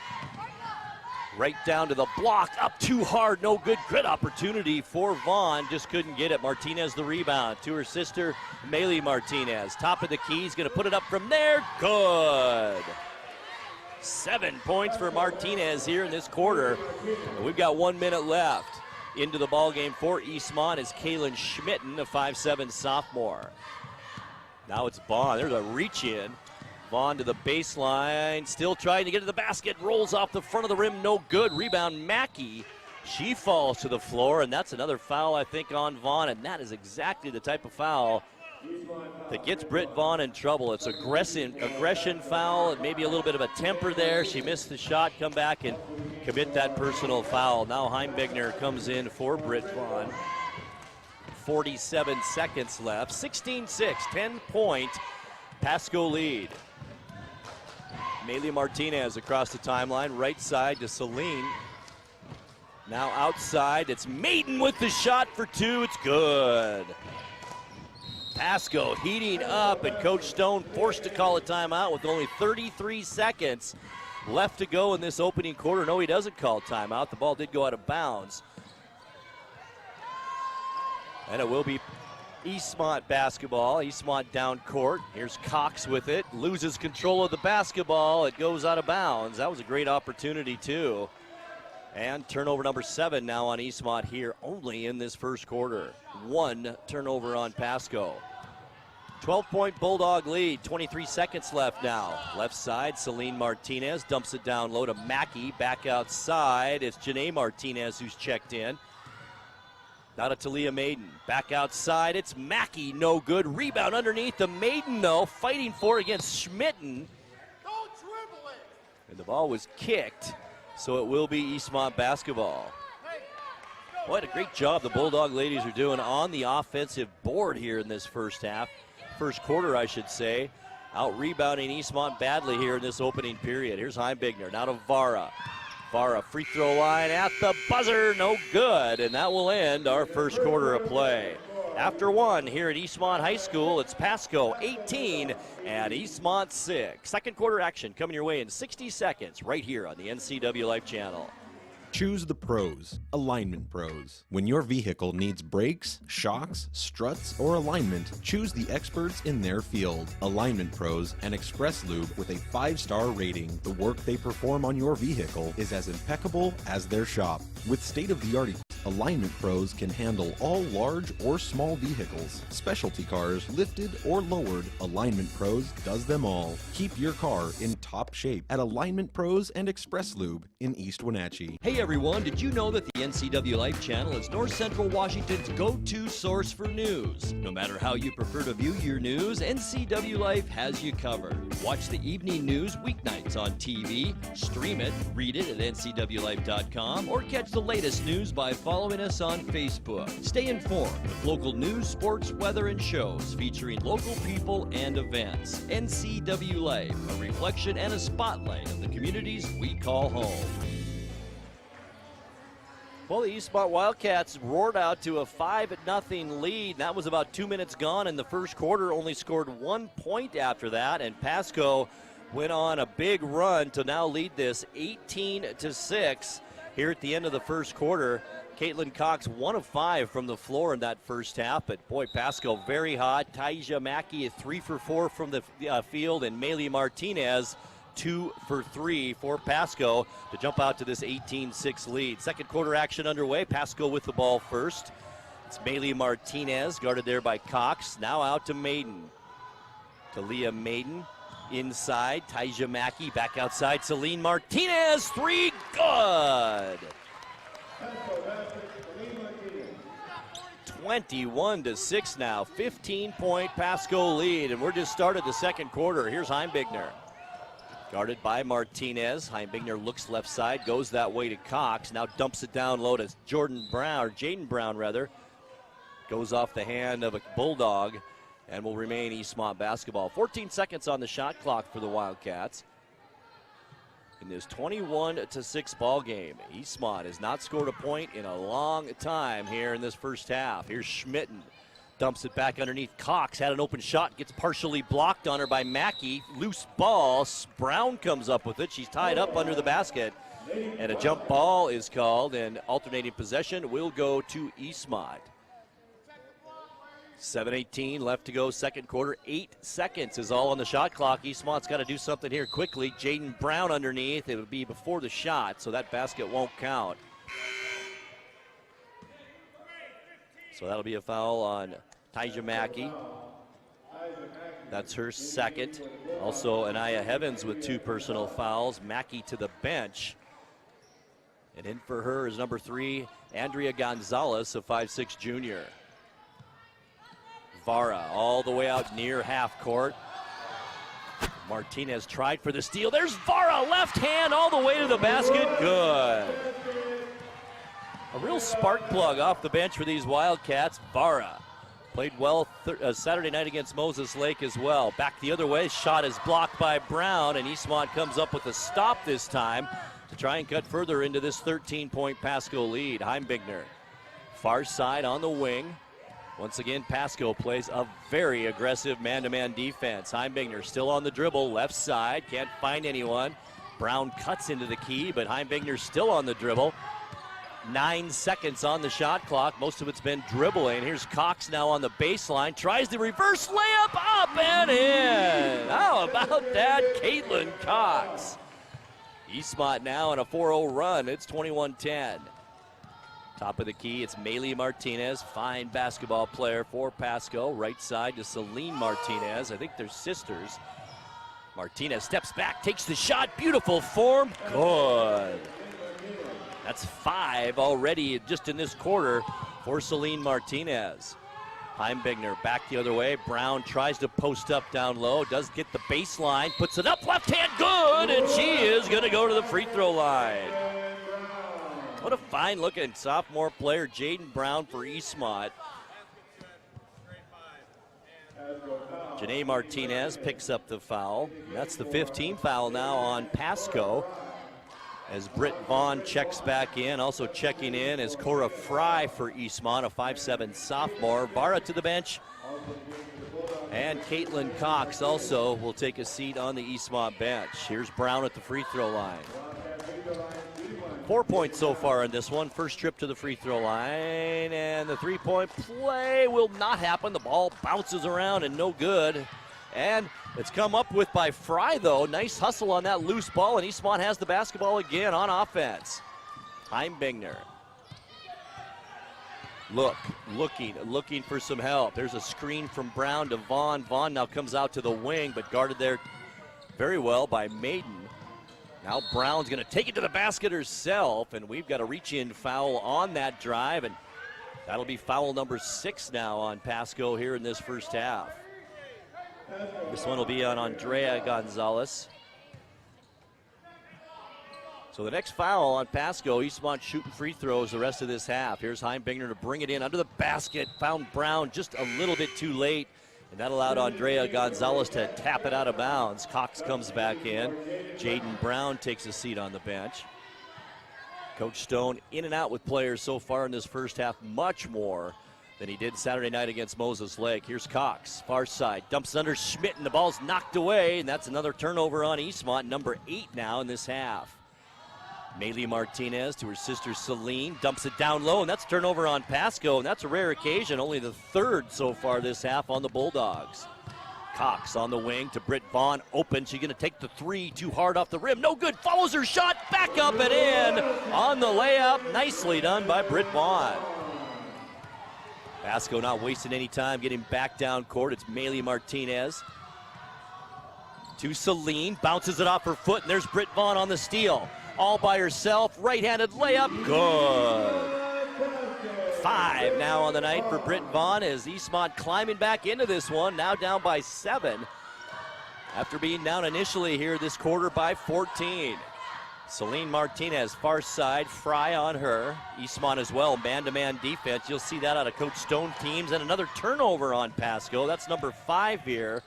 Right down to the block, up too hard, no good. Good opportunity for Vaughn, just couldn't get it. Martinez the rebound to her sister, Maylee Martinez. Top of the key, he's gonna put it up from there, good. 7 points for Martinez here in this quarter. And we've got 1 minute left. Into the ball game for Eastmont is Kaylin Schmitten, a 5'7" sophomore. Now it's Vaughn, there's a reach in. Vaughn to the baseline, still trying to get to the basket, rolls off the front of the rim, no good. Rebound, Mackey. She falls to the floor, and that's another foul, I think, on Vaughn, and that is exactly the type of foul that gets Britt Vaughn in trouble. It's aggression foul, maybe a little bit of a temper there. She missed the shot, come back and commit that personal foul. Now Heimbigner comes in for Britt Vaughn. 47 seconds left. 16-6, 10-point Pasco lead. Maylee Martinez across the timeline, right side to Celine. Now outside, it's Maiden with the shot for two. It's good. Pasco heating up, and Coach Stone forced to call a timeout with only 33 seconds left to go in this opening quarter. No, he doesn't call timeout. The ball did go out of bounds. And it will be Eastmont basketball. Eastmont down court. Here's Cox with it. Loses control of the basketball. It goes out of bounds. That was a great opportunity, too. And turnover number 7 now on Eastmont here only in this first quarter. 1 turnover on Pasco. 12-point Bulldog lead. 23 seconds left now. Left side, Celine Martinez dumps it down low to Mackey. Back outside, it's Janae Martinez who's checked in. Now to Talia Maiden. Back outside, it's Mackey, no good. Rebound underneath the Maiden, though, fighting for it against Schmitten. Don't dribble it. And the ball was kicked, so it will be Eastmont basketball. What a great job the Bulldog ladies are doing on the offensive board here in this first quarter, I should say. Out rebounding Eastmont badly here in this opening period. Here's Heimbigner, now to Vara. Vara, free throw line at the buzzer, no good, and that will end our first quarter of play. After 1 here at Eastmont High School, it's Pasco 18 and Eastmont 6. Second quarter action coming your way in 60 seconds right here on the NCW Life Channel. Choose the pros, Alignment Pros. When your vehicle needs brakes, shocks, struts, or alignment, choose the experts in their field. Alignment Pros and Express Lube with a 5-star rating. The work they perform on your vehicle is as impeccable as their shop. With state-of-the-art equipment, Alignment Pros can handle all large or small vehicles, specialty cars, lifted or lowered. Alignment Pros does them all. Keep your car in top shape at Alignment Pros and Express Lube in East Wenatchee. Hey everyone, did you know that the NCW Life Channel is North Central Washington's go-to source for news? No matter how you prefer to view your news, NCW Life has you covered. Watch the evening news weeknights on TV, stream it, read it at ncwlife.com, or catch the latest news by following us on Facebook. Stay informed with local news, sports, weather, and shows featuring local people and events. NCW Life, a reflection and a spotlight of the communities we call home. Well, the Eastmont Wildcats roared out to a 5-0 lead. That was about 2 minutes gone in the first quarter, only scored 1 point after that, and Pasco went on a big run to now lead this 18-6 here at the end of the first quarter. Caitlin Cox, 1 of 5 from the floor in that first half, but boy, Pasco very hot. Taija Mackey, 3 for 4 from the field, and Maylee Martinez, 2 for 3 for Pasco to jump out to this 18-6 lead. Second quarter action underway. Pasco with the ball first. It's Maylee Martinez, guarded there by Cox. Now out to Maiden. To Leah Maiden. Inside, Taija Mackey. Back outside, Celine Martinez. 3, good. 21-6 now. 15-point Pasco lead, and we're just started the second quarter. Here's Heimbigner. Guarded by Martinez. Heimbigner looks left side, goes that way to Cox. Now dumps it down low to Jaden Brown rather. Goes off the hand of a Bulldog and will remain Eastmont basketball. 14 seconds on the shot clock for the Wildcats in this 21-6 ball game. Eastmont has not scored a point in a long time here in this first half. Here's Schmitten. Dumps it back underneath. Cox had an open shot, gets partially blocked on her by Mackey. Loose ball. Brown comes up with it. She's tied up under the basket. And a jump ball is called, and alternating possession will go to Eastmont. 7:18 left to go, second quarter. 8 seconds is all on the shot clock. Eastmont's got to do something here quickly. Jaden Brown underneath. It would be before the shot, so that basket won't count. So that'll be a foul on Taija Mackey. That's her second. Also, Anaya Heavens with 2 personal fouls. Mackey to the bench. And in for her is number 3, Andrea Gonzalez, a 5'6" junior. Vara all the way out near half court. Martinez tried for the steal. There's Vara, left hand all the way to the basket. Good. A real spark plug off the bench for these Wildcats. Vara played well Saturday night against Moses Lake as well. Back the other way, shot is blocked by Brown, and Eastmont comes up with a stop this time to try and cut further into this 13-point Pasco lead. Heimbigner, far side on the wing. Once again, Pasco plays a very aggressive man-to-man defense. Heimbigner still on the dribble, left side, can't find anyone. Brown cuts into the key, but Heimbigner still on the dribble. 9 seconds on the shot clock. Most of it's been dribbling. Here's Cox now on the baseline. Tries the reverse layup, up and in. How about that, Caitlin Cox? Eastmont now on a 4-0 run. It's 21-10. Top of the key, it's Maylee Martinez, fine basketball player for Pasco. Right side to Celine Martinez. I think they're sisters. Martinez steps back, takes the shot. Beautiful form. Good. That's 5 already just in this quarter for Celine Martinez. Heimbigner back the other way. Brown tries to post up down low. Does get the baseline. Puts it up. Left hand good. And she is going to go to the free throw line. What a fine looking sophomore player, Jaden Brown for Eastmont. Janae Martinez picks up the foul. That's the 15th foul now on Pasco. As Britt Vaughn checks back in. Also checking in is Cora Fry for Eastmont, a 5'7" sophomore. Vara to the bench. And Caitlin Cox also will take a seat on the Eastmont bench. Here's Brown at the free throw line. 4 points so far in this one. First trip to the free throw line, and the three-point play will not happen. The ball bounces around and no good. And it's come up with by Fry, though. Nice hustle on that loose ball, and Eastmont has the basketball again on offense. Heimbigner. Looking for some help. There's a screen from Brown to Vaughn. Vaughn now comes out to the wing, but guarded there very well by Maiden. Now Brown's going to take it to the basket herself, and we've got a reach-in foul on that drive, and that'll be foul number 6 now on Pasco here in this first half. This one will be on Andrea Gonzalez. So the next foul on Pasco, Eastmont shooting free throws the rest of this half. Here's Heimbigner to bring it in under the basket. Found Brown just a little bit too late. And that allowed Andrea Gonzalez to tap it out of bounds. Cox comes back in. Jaden Brown takes a seat on the bench. Coach Stone in and out with players so far in this first half, much more than he did Saturday night against Moses Lake. Here's Cox, far side, dumps under Schmidt, and the ball's knocked away, and that's another turnover on Eastmont, number 8 now in this half. Maylee Martinez to her sister Celine, dumps it down low, and that's a turnover on Pasco, and that's a rare occasion, only the 3rd so far this half on the Bulldogs. Cox on the wing to Britt Vaughn, open, she's gonna take the 3, too hard off the rim, no good, follows her shot, back up and in on the layup, nicely done by Britt Vaughn. Pasco not wasting any time getting back down court, it's Maylee Martinez. To Celine, bounces it off her foot, and there's Britt Vaughn on the steal. All by herself, right-handed layup, good. 5 now on the night for Britt Vaughn as Eastmont climbing back into this one, now down by 7. After being down initially here this quarter by 14. Celine Martinez, far side, Fry on her. Eastmont as well, man-to-man defense. You'll see that out of Coach Stone teams, and another turnover on Pasco. That's number 5 here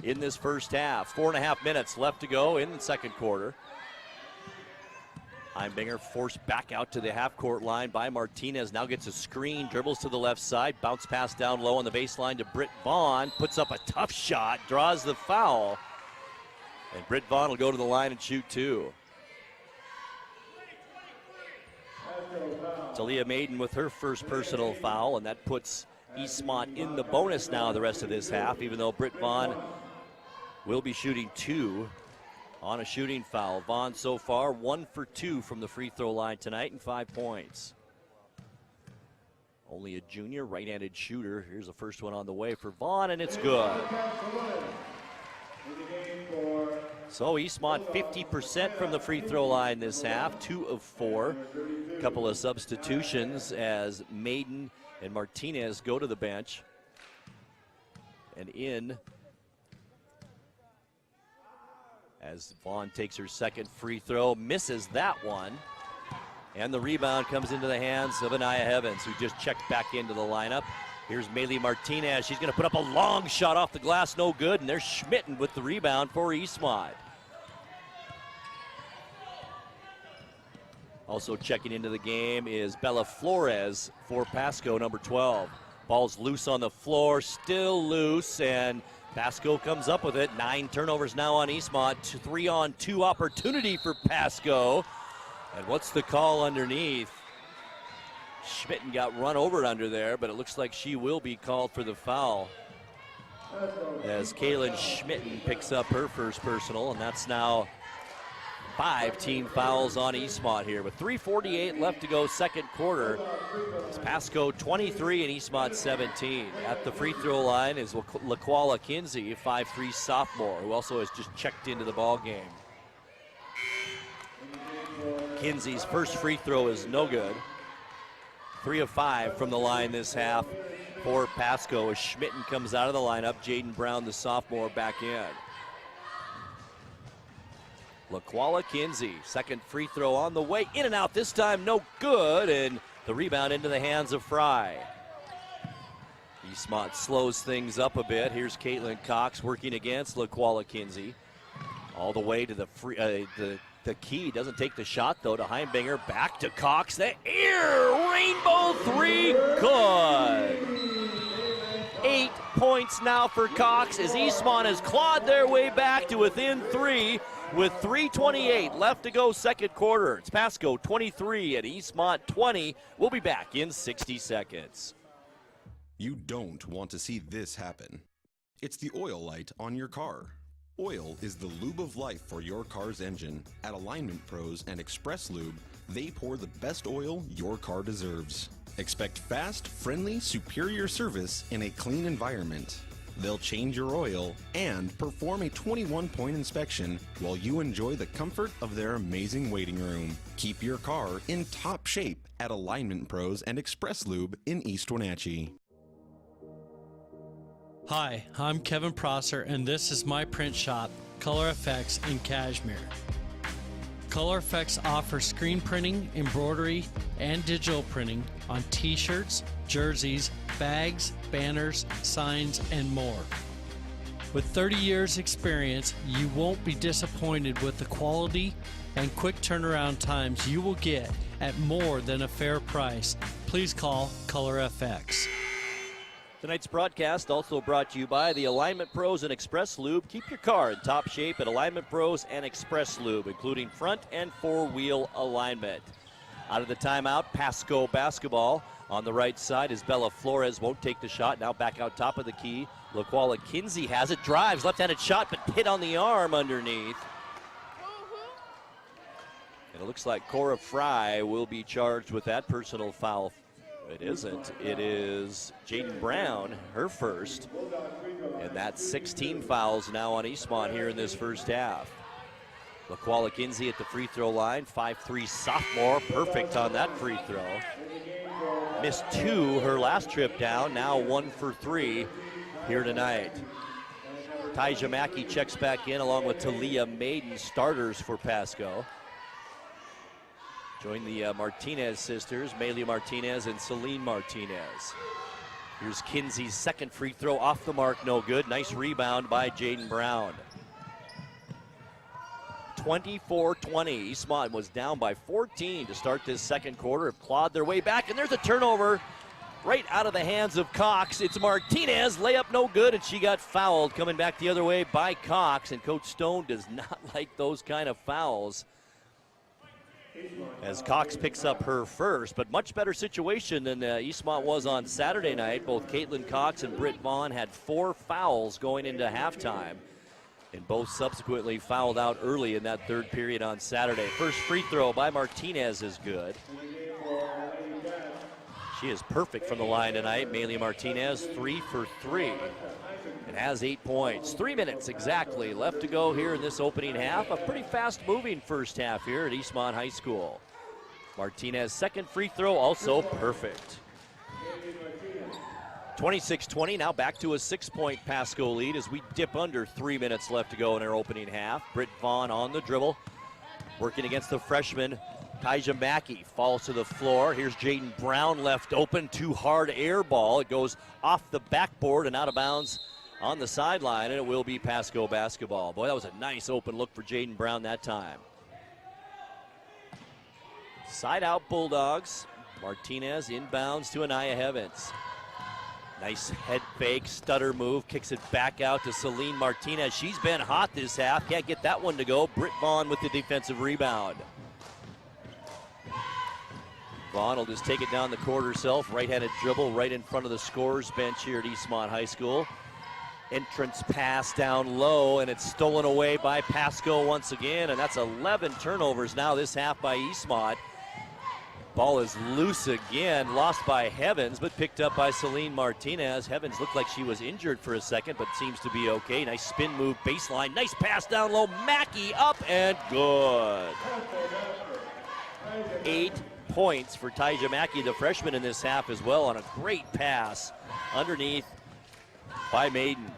in this first half. 4.5 minutes left to go in the second quarter. Heimbigner forced back out to the half-court line by Martinez. Now gets a screen, dribbles to the left side, bounce pass down low on the baseline to Britt Vaughn. Puts up a tough shot, draws the foul. And Britt Vaughn will go to the line and shoot 2. Talia Maiden with her first personal foul, and that puts Eastmont in the bonus now the rest of this half, even though Britt Vaughn will be shooting 2 on a shooting foul. Vaughn so far 1 for 2 from the free throw line tonight and 5 points. Only a junior right-handed shooter. Here's the first one on the way for Vaughn, and it's good. So Eastmont 50% from the free throw line this half, 2 of 4. A couple of substitutions as Maiden and Martinez go to the bench. and in as Vaughn takes her second free throw, misses that one. And the rebound comes into the hands of Anaya Evans, who just checked back into the lineup. Here's Maylee Martinez. She's going to put up a long shot off the glass, no good, and there's Schmitten with the rebound for Eastmont. Also checking into the game is Bella Flores for Pasco, number 12. Ball's loose on the floor, still loose, and Pasco comes up with it. 9 turnovers now on Eastmont. 3-on-2 opportunity for Pasco. And what's the call underneath? Schmitten got run over under there, but it looks like she will be called for the foul, as Kaylin Schmitten picks up her first personal, and that's now 5 team fouls on Eastmont here. With 3:48 left to go, second quarter. It's Pasco 23 and Eastmont 17. At the free throw line is LaQuala Kinsey, 5'3" sophomore, who also has just checked into the ball game. Kinsey's first free throw is no good. 3 of 5 from the line this half for Pasco as Schmitten comes out of the lineup. Jaden Brown, the sophomore, back in. LaQuala Kinsey, second free throw on the way, in and out this time, no good, and the rebound into the hands of Fry. Eastmont slows things up a bit. Here's Caitlin Cox working against LaQuala Kinsey. All the way to the key, doesn't take the shot though to Heimbinger, back to Cox, the air, rainbow three, good. 8 points now for Cox as Eastmont has clawed their way back to within 3 with 3:28 left to go second quarter. It's Pasco 23 and Eastmont 20. We'll be back in 60 seconds. You don't want to see this happen. It's the oil light on your car. Oil is the lube of life for your car's engine. At Alignment Pros and Express Lube, they pour the best oil your car deserves. Expect fast, friendly, superior service in a clean environment. They'll change your oil and perform a 21-point inspection while you enjoy the comfort of their amazing waiting room. Keep your car in top shape at Alignment Pros and Express Lube in East Wenatchee. Hi, I'm Kevin Prosser, and this is my print shop, Color Effects in Cashmere. Color Effects offers screen printing, embroidery, and digital printing on t-shirts, jerseys, bags, banners, signs, and more. With 30 years experience, you won't be disappointed with the quality and quick turnaround times you will get at more than a fair price. Please call Color FX. Tonight's broadcast also brought to you by the Alignment Pros and Express Lube. Keep your car in top shape at Alignment Pros and Express Lube, including front and four-wheel alignment. Out of the timeout, Pasco basketball. On the right side is Bella Flores, won't take the shot. Now back out top of the key. LaQuala Kinsey has it, drives, left-handed shot, but hit on the arm underneath. And it looks like Cora Fry will be charged with that personal foul. It isn't. It is Jaden Brown, her first. And that's 16 fouls now on Eastmont here in this first half. LaQuala Kinsey at the free throw line, 5'3" sophomore, perfect on that free throw. Missed 2 her last trip down, now 1 for 3 here tonight. Tyja Mackey checks back in along with Talia Maiden, starters for Pasco. Join the Martinez sisters, Maylee Martinez and Celine Martinez. Here's Kinsey's second free throw off the mark, no good. Nice rebound by Jaden Brown. 24-20, Eastmont was down by 14 to start this second quarter. Have clawed their way back, and there's a turnover right out of the hands of Cox. It's Martinez, layup no good, and she got fouled coming back the other way by Cox, and Coach Stone does not like those kind of fouls. As Cox picks up her first, but much better situation than Eastmont was on Saturday night. Both Caitlin Cox and Britt Vaughn had 4 fouls going into halftime, and both subsequently fouled out early in that third period on Saturday. First free throw by Martinez is good. She is perfect from the line tonight. Maylee Martinez, 3 for 3. And has 8 points. 3 minutes exactly left to go here in this opening half. A pretty fast-moving first half here at Eastmont High School. Martinez, second free throw, also perfect. 26-20, now back to a 6-point Pasco lead as we dip under 3 minutes left to go in our opening half. Britt Vaughn on the dribble, working against the freshman, Taija Mackey falls to the floor. Here's Jaden Brown left open, too hard air ball. It goes off the backboard and out of bounds on the sideline, and it will be Pasco basketball. Boy, that was a nice open look for Jaden Brown that time. Side out Bulldogs. Martinez inbounds to Anaya Heavens. Nice head fake, stutter move, kicks it back out to Celine Martinez. She's been hot this half, can't get that one to go. Britt Vaughn with the defensive rebound. Vaughn will just take it down the court herself. Right-handed dribble right in front of the scorer's bench here at Eastmont High School. Entrance pass down low, and it's stolen away by Pasco once again, and that's 11 turnovers now this half by Eastmont. Ball is loose again, lost by Heavens, but picked up by Celine Martinez. Heavens looked like she was injured for a second, but seems to be okay. Nice spin move, baseline, nice pass down low. Mackey up and good. 8 points for Taija Mackey, the freshman in this half as well, on a great pass underneath by Maiden.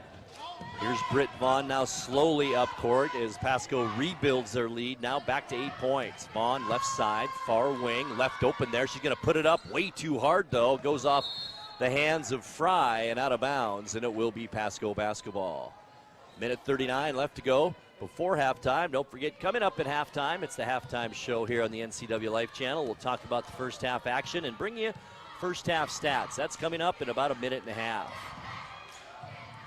Here's Britt Vaughn now slowly up court as Pasco rebuilds their lead. Now back to 8 points. Vaughn left side, far wing, left open there. She's going to put it up way too hard though. Goes off the hands of Fry and out of bounds, and it will be Pasco basketball. Minute 39 left to go before halftime. Don't forget, coming up at halftime, it's the halftime show here on the NCW Life Channel. We'll talk about the first half action and bring you first half stats. That's coming up in about a minute and a half.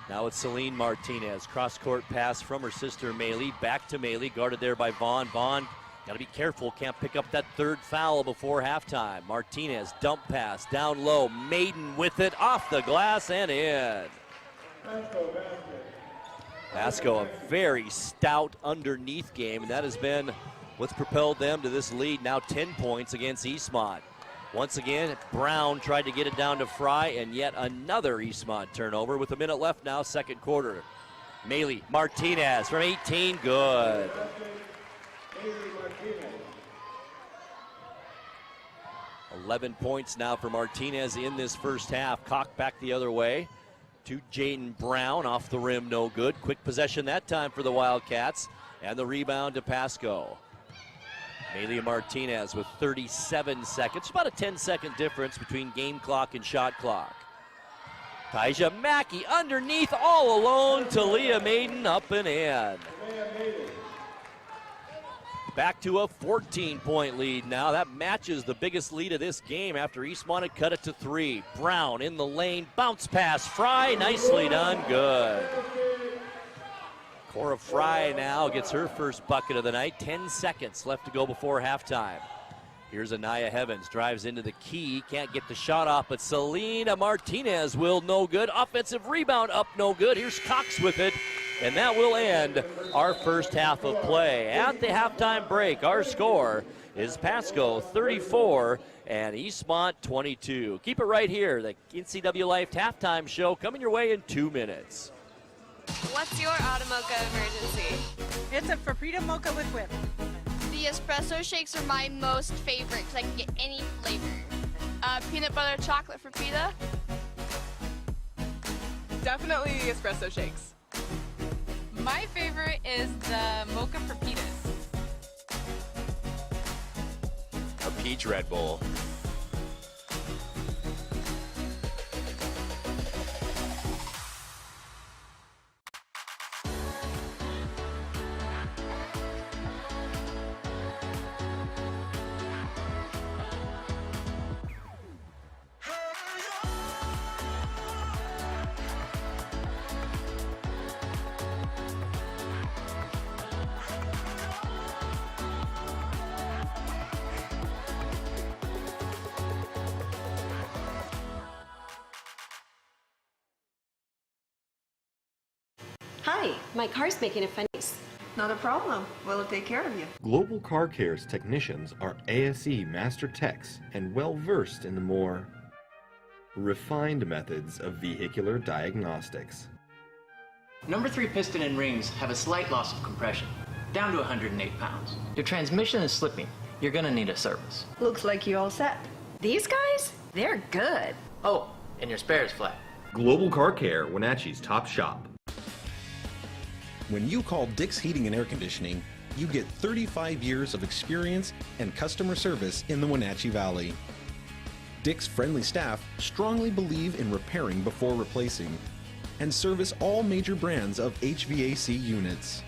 Now it's Celine Martinez. Cross-court pass from her sister Maylee. Back to Maylee, guarded there by Vaughn. Vaughn, got to be careful, can't pick up that third foul before halftime. Martinez, dump pass, down low. Maiden with it, off the glass and in. Pasco, a very stout underneath game, and that has been what's propelled them to this lead. Now 10 points against Eastmont. Once again, Brown tried to get it down to Fry, and yet another Eastmont turnover with a minute left now, second quarter. Maylee Martinez from 18, good. 11 points now for Martinez in this first half. Cock back the other way to Jaden Brown, off the rim, no good. Quick possession that time for the Wildcats, and the rebound to Pasco. Maylee Martinez with 37 seconds, about a 10-second difference between game clock and shot clock. Taija Mackey underneath, all alone. Talia Maiden up and in. Back to a 14-point lead now. That matches the biggest lead of this game after Eastmont had cut it to 3. Brown in the lane, bounce pass, Fry, nicely done, good. Cora Fry now gets her first bucket of the night. 10 seconds left to go before halftime. Here's Anaya Heavens, drives into the key, can't get the shot off, but Selena Martinez will, no good. Offensive rebound up, no good. Here's Cox with it, and that will end our first half of play. At the halftime break, our score is Pasco 34 and Eastmont 22. Keep it right here. The NCW Life halftime show coming your way in 2 minutes. What's your AUT-TO emergency? It's a Frappuccino mocha with whip. The espresso shakes are my most favorite because I can get any flavor. Peanut butter chocolate Frappuccino. Definitely espresso shakes. My favorite is the mocha Frappuccino. A peach Red Bull. Hi, my car's making a funny noise. Not a problem. We'll take care of you. Global Car Care's technicians are ASE Master Techs and well versed in the more refined methods of vehicular diagnostics. Number 3 piston and rings have a slight loss of compression, down to 108 pounds. Your transmission is slipping. You're gonna need a service. Looks like you all set. These guys? They're good. Oh, and your spare is flat. Global Car Care, Wenatchee's top shop. When you call Dick's Heating and Air Conditioning, you get 35 years of experience and customer service in the Wenatchee Valley. Dick's friendly staff strongly believe in repairing before replacing and service all major brands of HVAC units.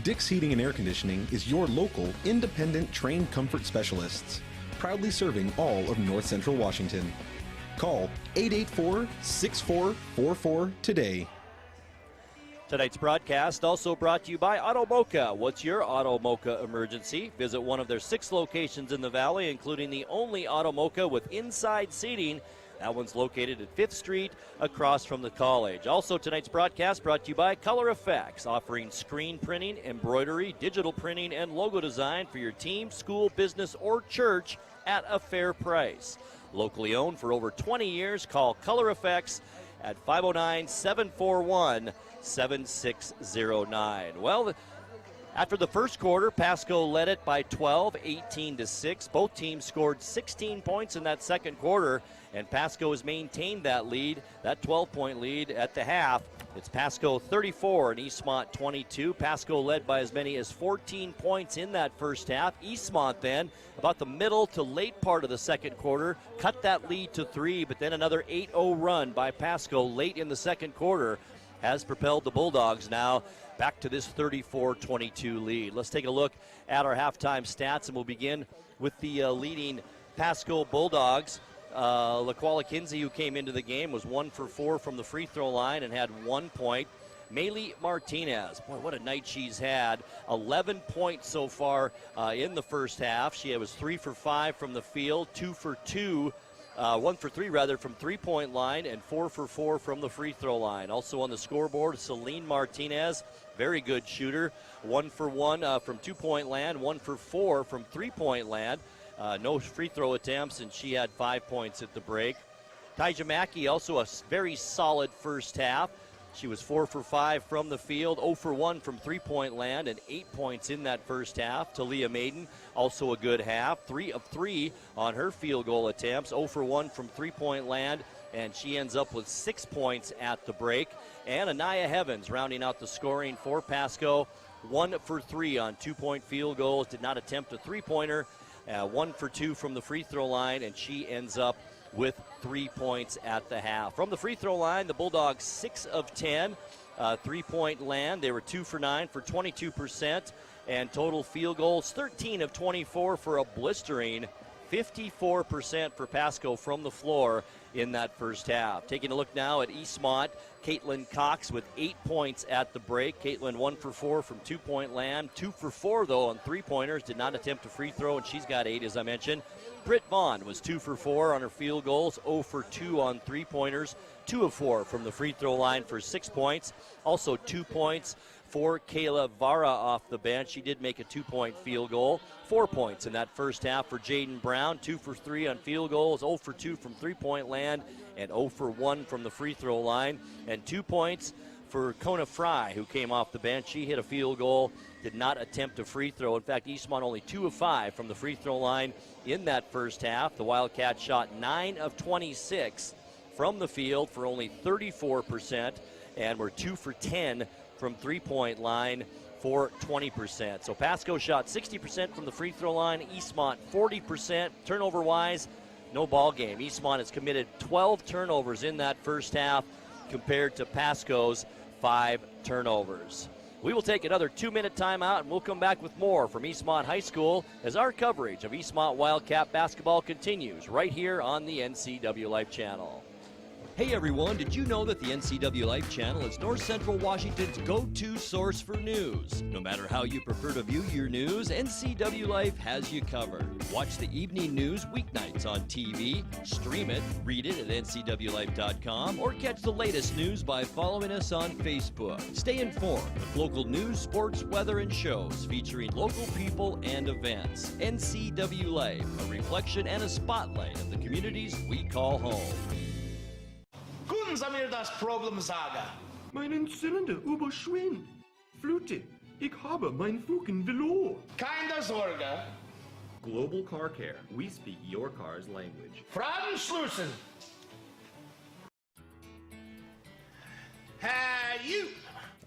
Dick's Heating and Air Conditioning is your local, independent, trained comfort specialists, proudly serving all of North Central Washington. Call 884-6444 today. Tonight's broadcast also brought to you by Auto MOCHA. What's your Auto MOCHA emergency? Visit one of their 6 locations in the valley, including the only Auto MOCHA with inside seating. That one's located at 5th Street across from the college. Also, tonight's broadcast brought to you by Color Effects, offering screen printing, embroidery, digital printing, and logo design for your team, school, business, or church at a fair price. Locally owned for over 20 years, call Color Effects at 509-741-7609. Well, after the first quarter, Pasco led it by 12, 18-6. Both teams scored 16 points in that second quarter, and Pasco has maintained that lead, that 12-point lead at the half. It's Pasco 34 and Eastmont 22. Pasco led by as many as 14 points in that first half. Eastmont then, about the middle to late part of the second quarter, cut that lead to 3, but then another 8-0 run by Pasco late in the second quarter has propelled the Bulldogs now back to this 34-22 lead. Let's take a look at our halftime stats, and we'll begin with the leading Pasco Bulldogs. LaQuala Kinsey, who came into the game, was 1 for 4 from the free throw line and had 1 point. Maylee Martinez, boy, what a night she's had. 11 points so far in the first half. She was 3 for 5 from the field, 1 for 3 from three-point line, and 4 for 4 from the free throw line. Also on the scoreboard, Celine Martinez, very good shooter. 1 for 1 from two-point land, 1 for 4 from three-point land. No free throw attempts, and she had 5 points at the break. Taija Mackey, also a very solid first half. She was 4 for 5 from the field, 0 for 1 from three-point land, and 8 points in that first half. Talia Maiden, also a good half, 3 of 3 on her field goal attempts, 0 for 1 from three-point land, and she ends up with 6 points at the break. And Anaya Heavens rounding out the scoring for Pasco, 1 for 3 on two-point field goals, did not attempt a three-pointer, 1 for 2 from the free throw line, and she ends up with 3 points at the half. From the free throw line, the Bulldogs 6 of 10, three-point land. They were 2 for 9 for 22%, and total field goals 13 of 24 for a blistering 54% for Pasco from the floor in that first half. Taking a look now at Eastmont, Caitlin Cox with 8 points at the break. Caitlin 1 for 4 from two-point land, 2 for 4 though on three-pointers, did not attempt a free throw, and she's got 8 as I mentioned. Britt Vaughn was 2 for 4 on her field goals, 0 for 2 on three-pointers, 2 of 4 from the free throw line for 6 points. Also 2 points for Kayla Vara off the bench. She did make a 2-point field goal. 4 points in that first half for Jaden Brown, 2 for 3 on field goals, 0 for 2 from three-point land, and 0 for 1 from the free throw line. And 2 points for Kona Fry, who came off the bench. She hit a field goal, did not attempt a free throw. In fact, Eastmont only 2 of 5 from the free throw line in that first half. The Wildcats shot 9 of 26 from the field for only 34%, and were 2 for 10 from three-point line for 20%. So Pasco shot 60% from the free throw line, Eastmont 40%. Turnover-wise, no ball game. Eastmont has committed 12 turnovers in that first half compared to Pasco's 5 turnovers. We will take another 2-minute timeout, and we'll come back with more from Eastmont High School as our coverage of Eastmont Wildcat basketball continues right here on the NCW Life Channel. Hey everyone, did you know that the NCW Life Channel is North Central Washington's go-to source for news? No matter how you prefer to view your news, NCW Life has you covered. Watch the evening news weeknights on TV, stream it, read it at ncwlife.com, or catch the latest news by following us on Facebook. Stay informed with local news, sports, weather, and shows featuring local people and events. NCW Life, a reflection and a spotlight of the communities we call home. Können Sie mir das Problem sagen? Meinen Zylinder überschwingt. Flute, ich habe mein Fugen verloren. Keine Sorge. Global Car Care. We speak your car's language. Fragen schließen. you?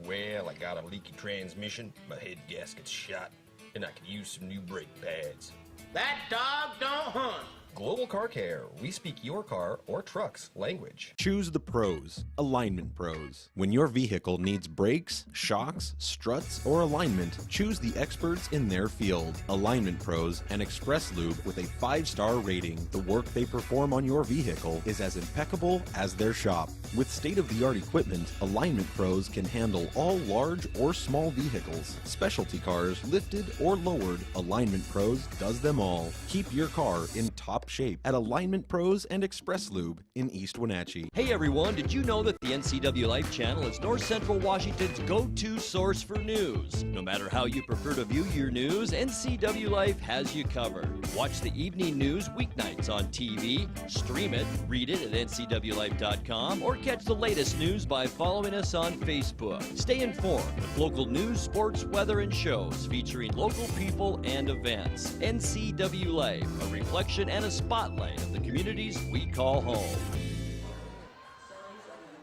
Well, I got a leaky transmission, my head gasket's shot, and I could use some new brake pads. That dog don't hunt. Global Car Care. We speak your car or truck's language. Choose the pros, Alignment Pros. When your vehicle needs brakes, shocks, struts, or alignment, choose the experts in their field. Alignment Pros and Express Lube with a 5-star rating. The work they perform on your vehicle is as impeccable as their shop. With state-of-the-art equipment, Alignment Pros can handle all large or small vehicles, specialty cars, lifted or lowered. Alignment Pros does them all. Keep your car in top shape at Alignment Pros and Express Lube in East Wenatchee. Hey everyone, did you know that the NCW Life Channel is North Central Washington's go-to source for news? No matter how you prefer to view your news, NCW Life has you covered. Watch the evening news weeknights on TV, stream it, read it at ncwlife.com, or catch the latest news by following us on Facebook. Stay informed with local news, sports, weather, and shows featuring local people and events. NCW Life, a reflection and a spotlight of the communities we call home.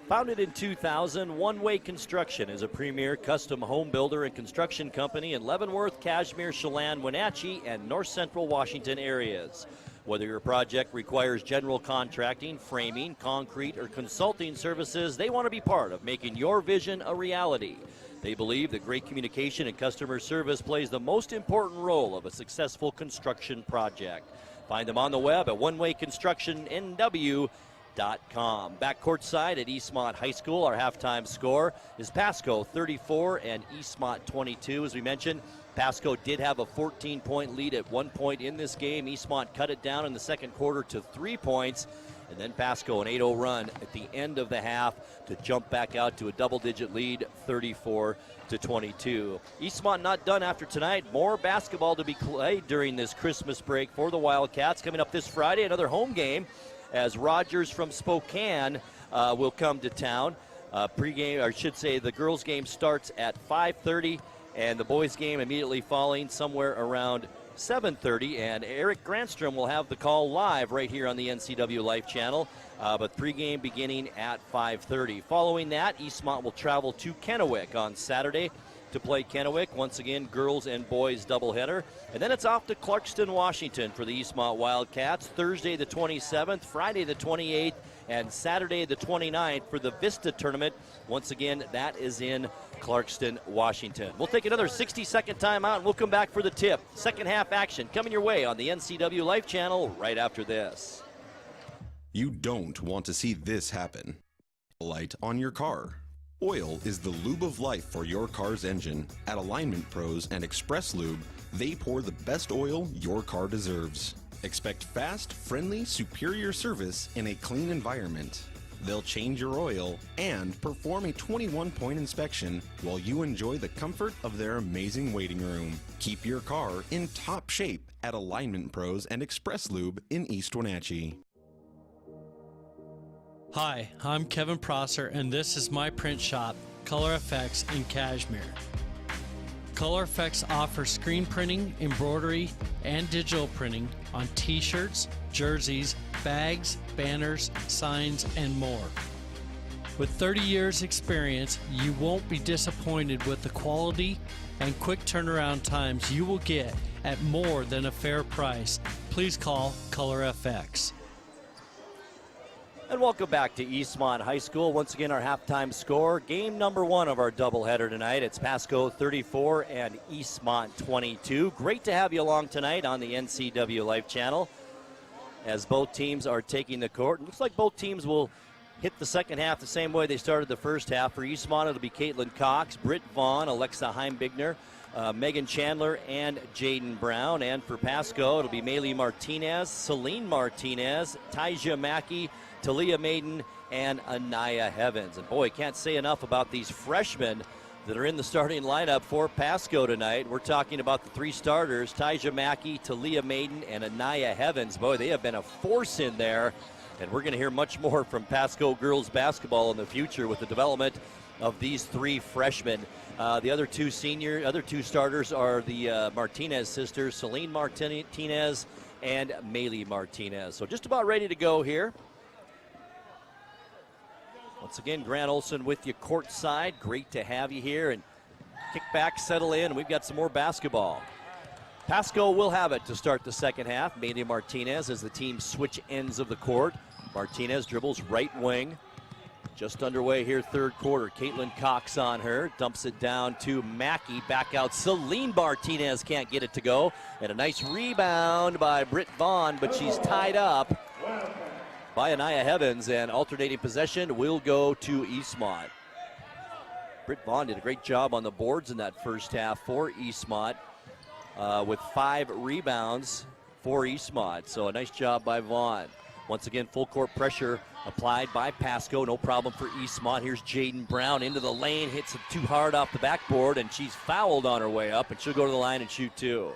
Founded in 2000, One Way Construction is a premier custom home builder and construction company in Leavenworth, Cashmere, Chelan, Wenatchee, and North Central Washington areas. Whether your project requires general contracting, framing, concrete, or consulting services, they want to be part of making your vision a reality. They believe that great communication and customer service plays the most important role of a successful construction project. Find them on the web at onewayconstructionnw.com. Back courtside at Eastmont High School, our halftime score is Pasco 34 and Eastmont 22. As we mentioned, Pasco did have a 14-point lead at one point in this game. Eastmont cut it down in the second quarter to 3 points. And then Pasco an 8-0 run at the end of the half to jump back out to a double-digit lead, 34-22. Eastmont not done after tonight. More basketball to be played during this Christmas break for the Wildcats. Coming up this Friday, another home game as Rogers from Spokane will come to town. Pregame, or I should say, the girls' game starts at 5:30, and the boys' game immediately following somewhere around 7:30, and Eric Granstrom will have the call live right here on the NCW Life Channel, but pregame beginning at 5:30. Following that, Eastmont will travel to Kennewick on Saturday to play Kennewick. Once again, girls and boys doubleheader. And then it's off to Clarkston, Washington for the Eastmont Wildcats. Thursday the 27th, Friday the 28th, and Saturday the 29th for the Vista Tournament. Once again, that is in Clarkston, Washington. We'll take another 60-second timeout, and we'll come back for the tip. Second half action coming your way on the NCW Life Channel right after this. You don't want to see this happen. Light on your car. Oil is the lube of life for your car's engine. At Alignment Pros and Express Lube, they pour the best oil your car deserves. Expect fast, friendly, superior service in a clean environment. They'll change your oil and perform a 21-point inspection while you enjoy the comfort of their amazing waiting room. Keep your car in top shape at Alignment Pros and Express Lube in East Wenatchee. Hi, I'm Kevin Prosser, and this is my print shop, Color Effects in Cashmere. Color Effects offers screen printing, embroidery, and digital printing on t-shirts, jerseys, bags, banners, signs, and more. With 30 years experience, you won't be disappointed with the quality and quick turnaround times you will get at more than a fair price. Please call Color FX. And welcome back to Eastmont High School. Once again, our halftime score. Game number one of our doubleheader tonight. It's Pasco 34 and Eastmont 22. Great to have you along tonight on the NCW Life Channel as both teams are taking the court. It looks like both teams will hit the second half the same way they started the first half. For Eastmont, it'll be Caitlin Cox, Britt Vaughn, Alexa Heimbigner, Megan Chandler, and Jaden Brown. And for Pasco, it'll be Maylee Martinez, Celine Martinez, Tyja Mackey, Talia Maiden, and Anaya Heavens. And boy, can't say enough about these freshmen that are in the starting lineup for Pasco tonight. We're talking about the three starters, Tyja Mackey, Talia Maiden, and Anaya Heavens. Boy, they have been a force in there. And we're going to hear much more from Pasco girls basketball in the future with the development of these three freshmen. The other two starters are the Martinez sisters, Celine Martinez and Maylee Martinez. So just about ready to go here. Once again, Grant Olson with you courtside. Great to have you here. And kick back, settle in, and we've got some more basketball. Pasco will have it to start the second half. Media Martinez as the team switch ends of the court. Martinez dribbles right wing. Just underway here, third quarter. Caitlin Cox on her, dumps it down to Mackey. Back out, Celine Martinez can't get it to go. And a nice rebound by Britt Vaughn, but she's tied up by Anaya Heavens, and alternating possession will go to Eastmont. Britt Vaughn did a great job on the boards in that first half for Eastmont with 5 rebounds for Eastmont. So a nice job by Vaughn. Once again, full court pressure applied by Pasco. No problem for Eastmont. Here's Jaden Brown into the lane, hits it too hard off the backboard, and she's fouled on her way up, and she'll go to the line and shoot 2.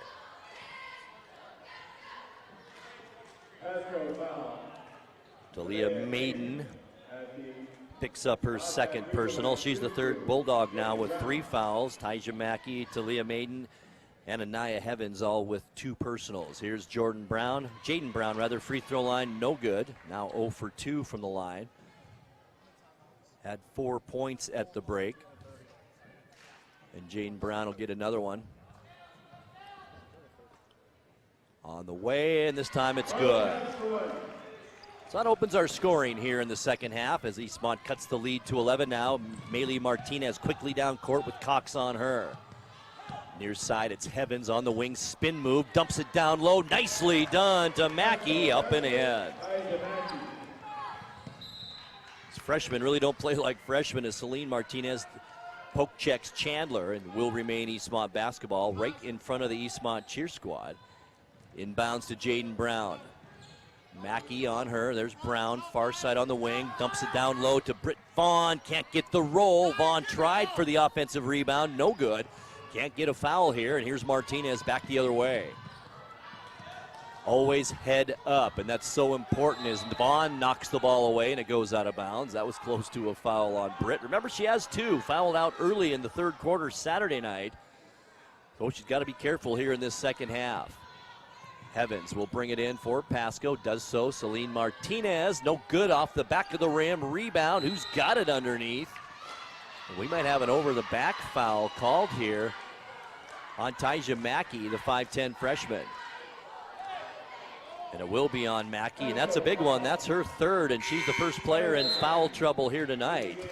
Talia Maiden picks up her second personal. She's the third Bulldog now with 3 fouls. Tyja Mackey, Talia Maiden, and Anaya Heavens all with 2 personals. Here's Jaden Brown, free throw line, no good. Now 0 for 2 from the line. Had 4 points at the break. And Jaden Brown will get another one. On the way, and this time it's good. So that opens our scoring here in the second half as Eastmont cuts the lead to 11 now. Maylee Martinez quickly down court with Cox on her. Near side, it's Heavens on the wing, spin move, dumps it down low, nicely done to Mackey, up and in. These freshmen really don't play like freshmen as Celine Martinez poke checks Chandler and will remain Eastmont basketball right in front of the Eastmont cheer squad. Inbounds to Jaden Brown. Mackey on her, there's Brown, far side on the wing, dumps it down low to Britt Vaughn, can't get the roll. Vaughn tried for the offensive rebound, no good. Can't get a foul here, and here's Martinez back the other way. Always head up, and that's so important as Vaughn knocks the ball away and it goes out of bounds. That was close to a foul on Britt. Remember, she has 2, fouled out early in the third quarter Saturday night. So she's got to be careful here in this second half. Heavens will bring it in for Pasco, does so. Celine Martinez, no good off the back of the rim. Rebound, who's got it underneath? And we might have an over-the-back foul called here on Tyja Mackey, the 5'10 freshman. And it will be on Mackey, and that's a big one. That's her third, and she's the first player in foul trouble here tonight.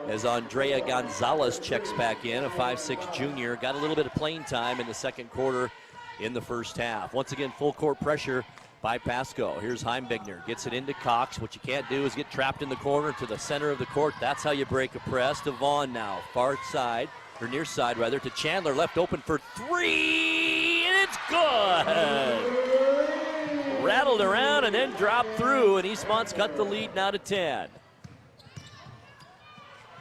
As Andrea Gonzalez checks back in, a 5'6 junior. Got a little bit of playing time in the second quarter in the first half. Once again, full court pressure by Pasco. Here's Heimbigner, gets it into Cox. What you can't do is get trapped in the corner to the center of the court. That's how you break a press. To Vaughn now, far side, or near side rather, to Chandler, left open for 3, and it's good! Rattled around and then dropped through, and Eastmont's cut the lead now to 10.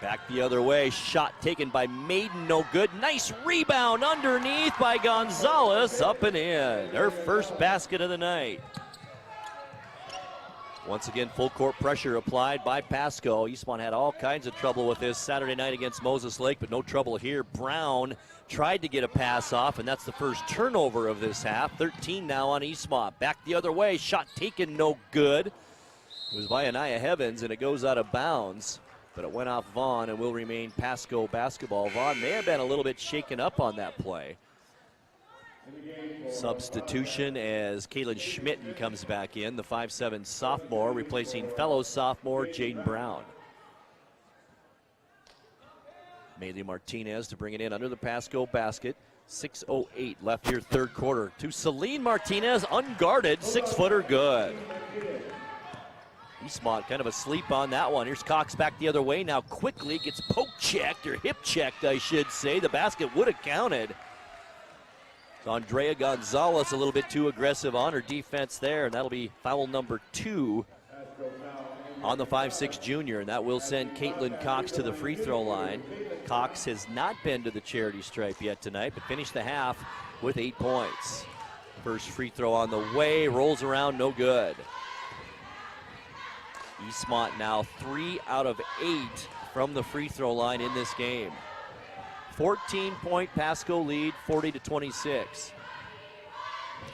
Back the other way, shot taken by Maiden, no good. Nice rebound underneath by Gonzalez, up and in. Her first basket of the night. Once again, full court pressure applied by Pasco. Eastmont had all kinds of trouble with this Saturday night against Moses Lake, but no trouble here. Brown tried to get a pass off, and that's the first turnover of this half. 13 now on Eastmont. Back the other way, shot taken, no good. It was by Anaya Heavens, and it goes out of bounds. But it went off Vaughn and will remain Pasco basketball. Vaughn may have been a little bit shaken up on that play. Substitution as Kaylin Schmitten comes back in, the 5'7 sophomore, replacing fellow sophomore Jaden Brown. Maylee Martinez to bring it in under the Pasco basket. 6:08 left here, third quarter. To Celine Martinez, unguarded, 6-footer, good. Eastmont kind of asleep on that one. Here's Cox back the other way now, quickly gets poke checked, or hip checked, I should say. The basket would have counted. So Andrea Gonzalez a little bit too aggressive on her defense there, and that'll be foul number 2 on the 5'6 junior, and that will send Caitlin Cox to the free throw line. Cox has not been to the charity stripe yet tonight, but finished the half with 8 points. First free throw on the way, rolls around, no good. Eastmont now 3 out of 8 from the free throw line in this game. 14-point Pasco lead, 40-26.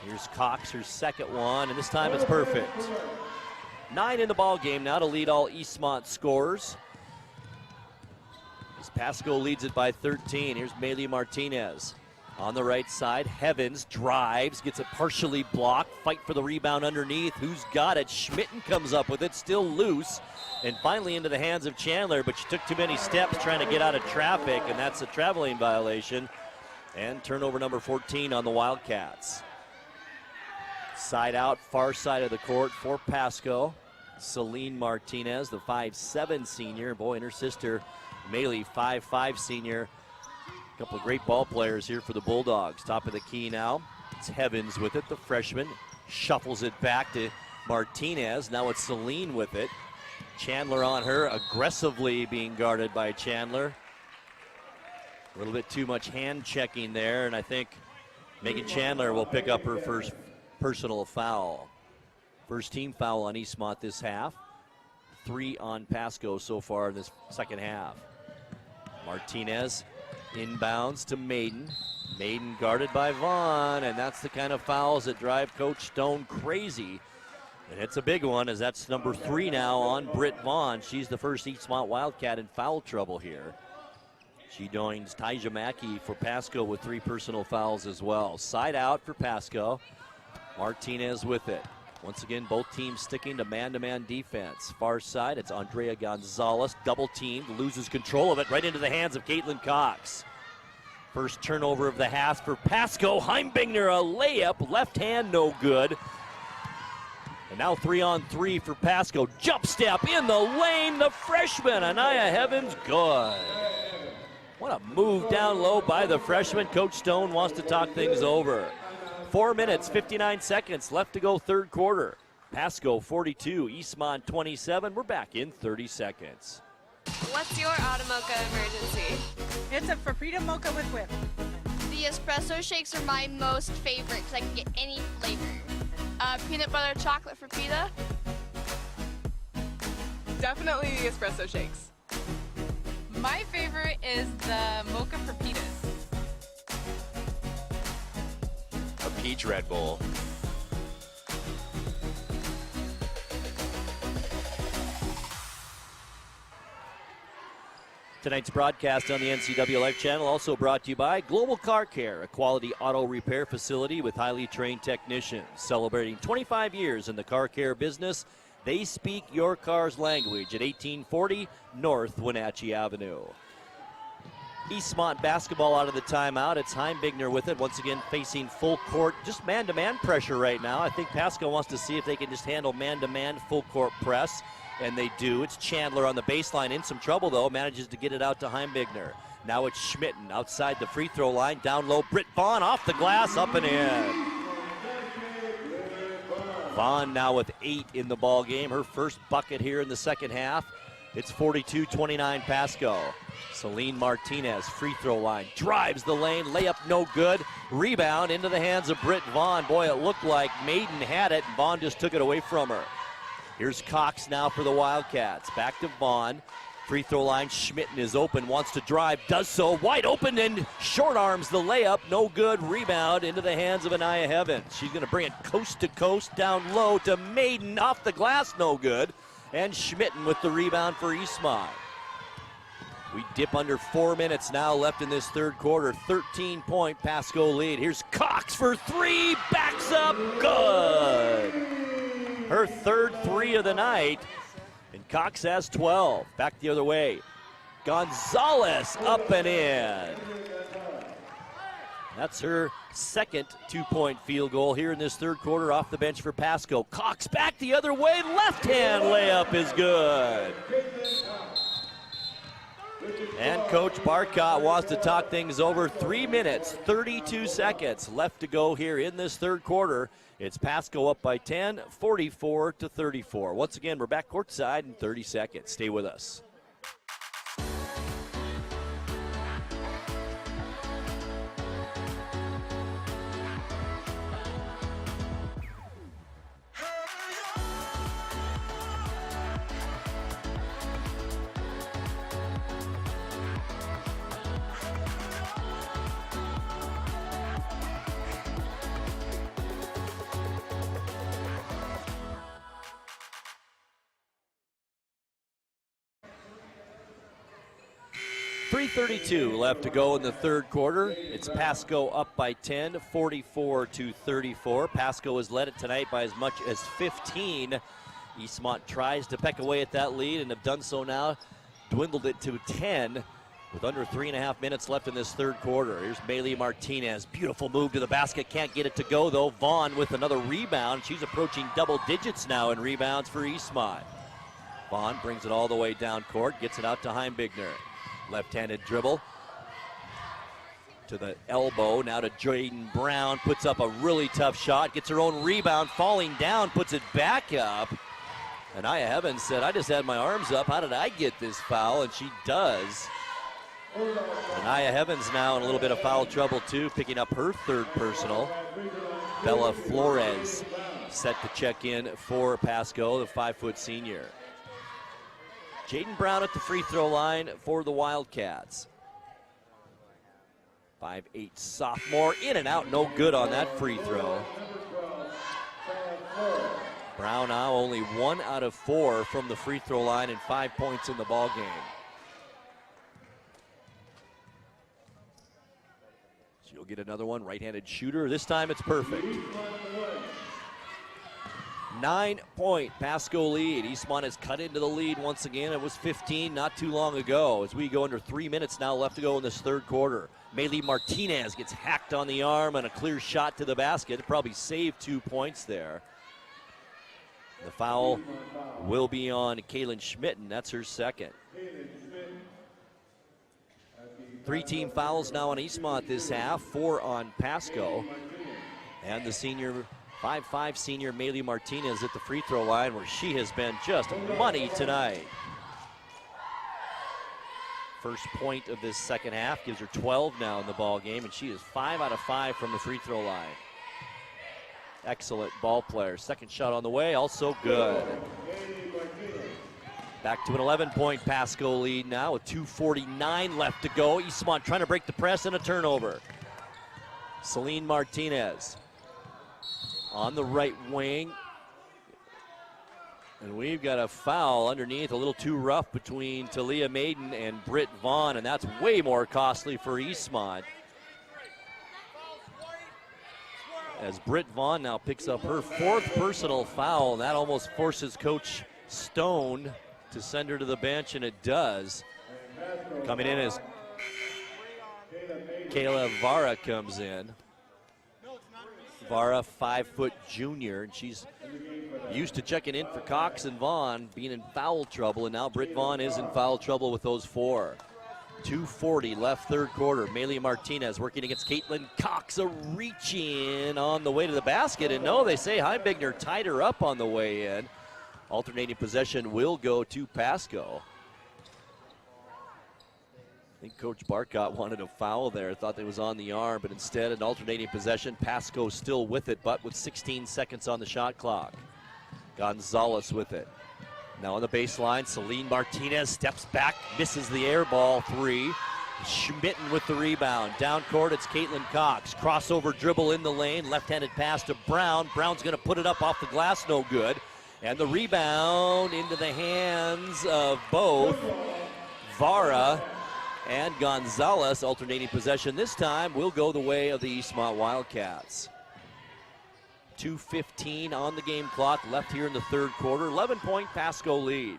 Here's Cox, her second one, and this time it's perfect. 9 in the ball game now to lead all Eastmont scorers. Pasco leads it by 13. Here's Maylee Martinez. On the right side, Heavens drives, gets it partially blocked. Fight for the rebound underneath. Who's got it? Schmitten comes up with it, still loose. And finally into the hands of Chandler, but she took too many steps trying to get out of traffic, and that's a traveling violation. And turnover number 14 on the Wildcats. Side out, far side of the court for Pasco. Celine Martinez, the 5'7" senior. Boy, and her sister, Maylee, 5'5" senior. A couple of great ball players here for the Bulldogs. Top of the key now. It's Heavens with it, the freshman. Shuffles it back to Martinez. Now it's Celine with it. Chandler on her, aggressively being guarded by Chandler. A little bit too much hand checking there, and I think Megan Chandler will pick up her first personal foul. First team foul on Eastmont this half. 3 on Pasco so far in this second half. Martinez inbounds to Maiden. Maiden guarded by Vaughn, and that's the kind of fouls that drive Coach Stone crazy. And it's a big one, as that's number 3 now on Britt Vaughn. She's the first Eastmont Wildcat in foul trouble here. She joins Tyja Mackey for Pasco with 3 personal fouls as well. Side out for Pasco. Martinez with it. Once again, both teams sticking to man-to-man defense. Far side, it's Andrea Gonzalez, double teamed, loses control of it right into the hands of Caitlin Cox. First turnover of the half for Pasco. Heimbigner, a layup, left hand, no good. And now 3-on-3 for Pasco. Jump step in the lane, the freshman, Anaya Heavens, good. What a move down low by the freshman. Coach Stone wants to talk things over. 4 minutes, 59 seconds left to go third quarter. Pasco 42, Eastmont 27. We're back in 30 seconds. What's your auto mocha emergency? It's a Frapita mocha with whip. The espresso shakes are my most favorite because I can get any flavor. Peanut butter chocolate Frapita. Definitely the espresso shakes. My favorite is the mocha for pitas. A peach Red Bull. Tonight's broadcast on the NCW Life Channel also brought to you by Global Car Care, a quality auto repair facility with highly trained technicians. Celebrating 25 years in the car care business, they speak your car's language at 1840 North Wenatchee Avenue. Eastmont basketball out of the timeout. It's Heimbigner with it, once again facing full court, just man-to-man pressure right now. I think Pasco wants to see if they can just handle man-to-man full court press. And they do. It's Chandler on the baseline, in some trouble though, manages to get it out to Heimbigner. Now it's Schmitten outside the free throw line, down low, Britt Vaughn off the glass, up and in. Vaughn now with 8 in the ball game, her first bucket here in the second half. It's 42-29 Pasco. Celine Martinez, free throw line, drives the lane, layup no good, rebound into the hands of Britt Vaughn. Boy, it looked like Maiden had it, and Vaughn just took it away from her. Here's Cox now for the Wildcats. Back to Vaughn. Free throw line, Schmitten is open, wants to drive, does so, wide open, and short arms the layup, no good, rebound into the hands of Anaya Heavens. She's gonna bring it coast to coast, down low to Maiden, off the glass, no good, and Schmitten with the rebound for Eastmont. We dip under 4 minutes now left in this third quarter, 13-point Pasco lead. Here's Cox for 3, backs up, good. Her third 3 of the night, and Cox has 12. Back the other way. Gonzalez up and in. That's her second 2-point field goal here in this third quarter off the bench for Pasco. Cox back the other way, left hand layup is good. And Coach Barcott wants to talk things over. 3 minutes, 32 seconds left to go here in this third quarter. It's Pasco up by 10, 44-34. Once again, we're back courtside in 30 seconds. Stay with us. 3:32 left to go in the third quarter. It's Pasco up by 10, 44-34. Pasco has led it tonight by as much as 15. Eastmont tries to peck away at that lead and have done so now, dwindled it to 10 with under 3.5 minutes left in this third quarter. Here's Maylee Martinez, beautiful move to the basket, can't get it to go though. Vaughn with another rebound. She's approaching double digits now in rebounds for Eastmont. Vaughn brings it all the way down court, gets it out to Heimbigner. Left-handed dribble to the elbow, now to Jaden Brown, puts up a really tough shot, gets her own rebound, falling down, puts it back up. And Aya Evans said, I just had my arms up, how did I get this foul? And she does. And Aya Evans now in a little bit of foul trouble too, picking up her third personal. Bella Flores set to check in for Pasco, the 5-foot senior. Jaden Brown at the free throw line for the Wildcats. 5'8" sophomore, in and out, no good on that free throw. Brown now only 1 out of 4 from the free throw line and 5 points in the ball game. She'll get another one, right-handed shooter. This time it's perfect. 9-point Pasco lead. Eastmont has cut into the lead once again. It was 15 not too long ago as we go under 3 minutes now left to go in this third quarter. Maylee Martinez gets hacked on the arm and a clear shot to the basket. It probably saved 2 points there. The foul will be on Kaylin Schmitten. That's her second. 3 team fouls now on Eastmont this half, 4 on Pasco. And the senior 5'5" senior Maylee Martinez at the free throw line where she has been just money tonight. First point of this second half gives her 12 now in the ball game, and she is 5 out of 5 from the free throw line. Excellent ball player. Second shot on the way, also good. Back to an 11-point Pasco lead now with 2:49 left to go. Eastmont trying to break the press and a turnover. Celine Martinez on the right wing. And we've got a foul underneath, a little too rough between Talia Maiden and Britt Vaughn, and that's way more costly for Eastmont. As Britt Vaughn now picks up her 4th personal foul, and that almost forces Coach Stone to send her to the bench, and it does. Coming in as Kayla Vara comes in. Vara, 5-foot junior, and she's used to checking in for Cox and Vaughn being in foul trouble, and now Britt Vaughn is in foul trouble with those 4. 2:40 left third quarter. Maylee Martinez working against Caitlin Cox, a reach-in on the way to the basket, and no, they say Heimbigner tied her up on the way in. Alternating possession will go to Pasco. I think Coach Barcott wanted a foul there, thought it was on the arm, but instead an alternating possession. Pasco still with it, but with 16 seconds on the shot clock. Gonzalez with it. Now on the baseline, Celine Martinez steps back, misses the air ball 3. Schmitten with the rebound. Down court, it's Caitlin Cox. Crossover dribble in the lane, left-handed pass to Brown. Brown's gonna put it up off the glass, no good. And the rebound into the hands of both Vara and Gonzalez. Alternating possession this time will go the way of the Eastmont Wildcats. 2:15 on the game clock left here in the third quarter. 11-point Pasco lead.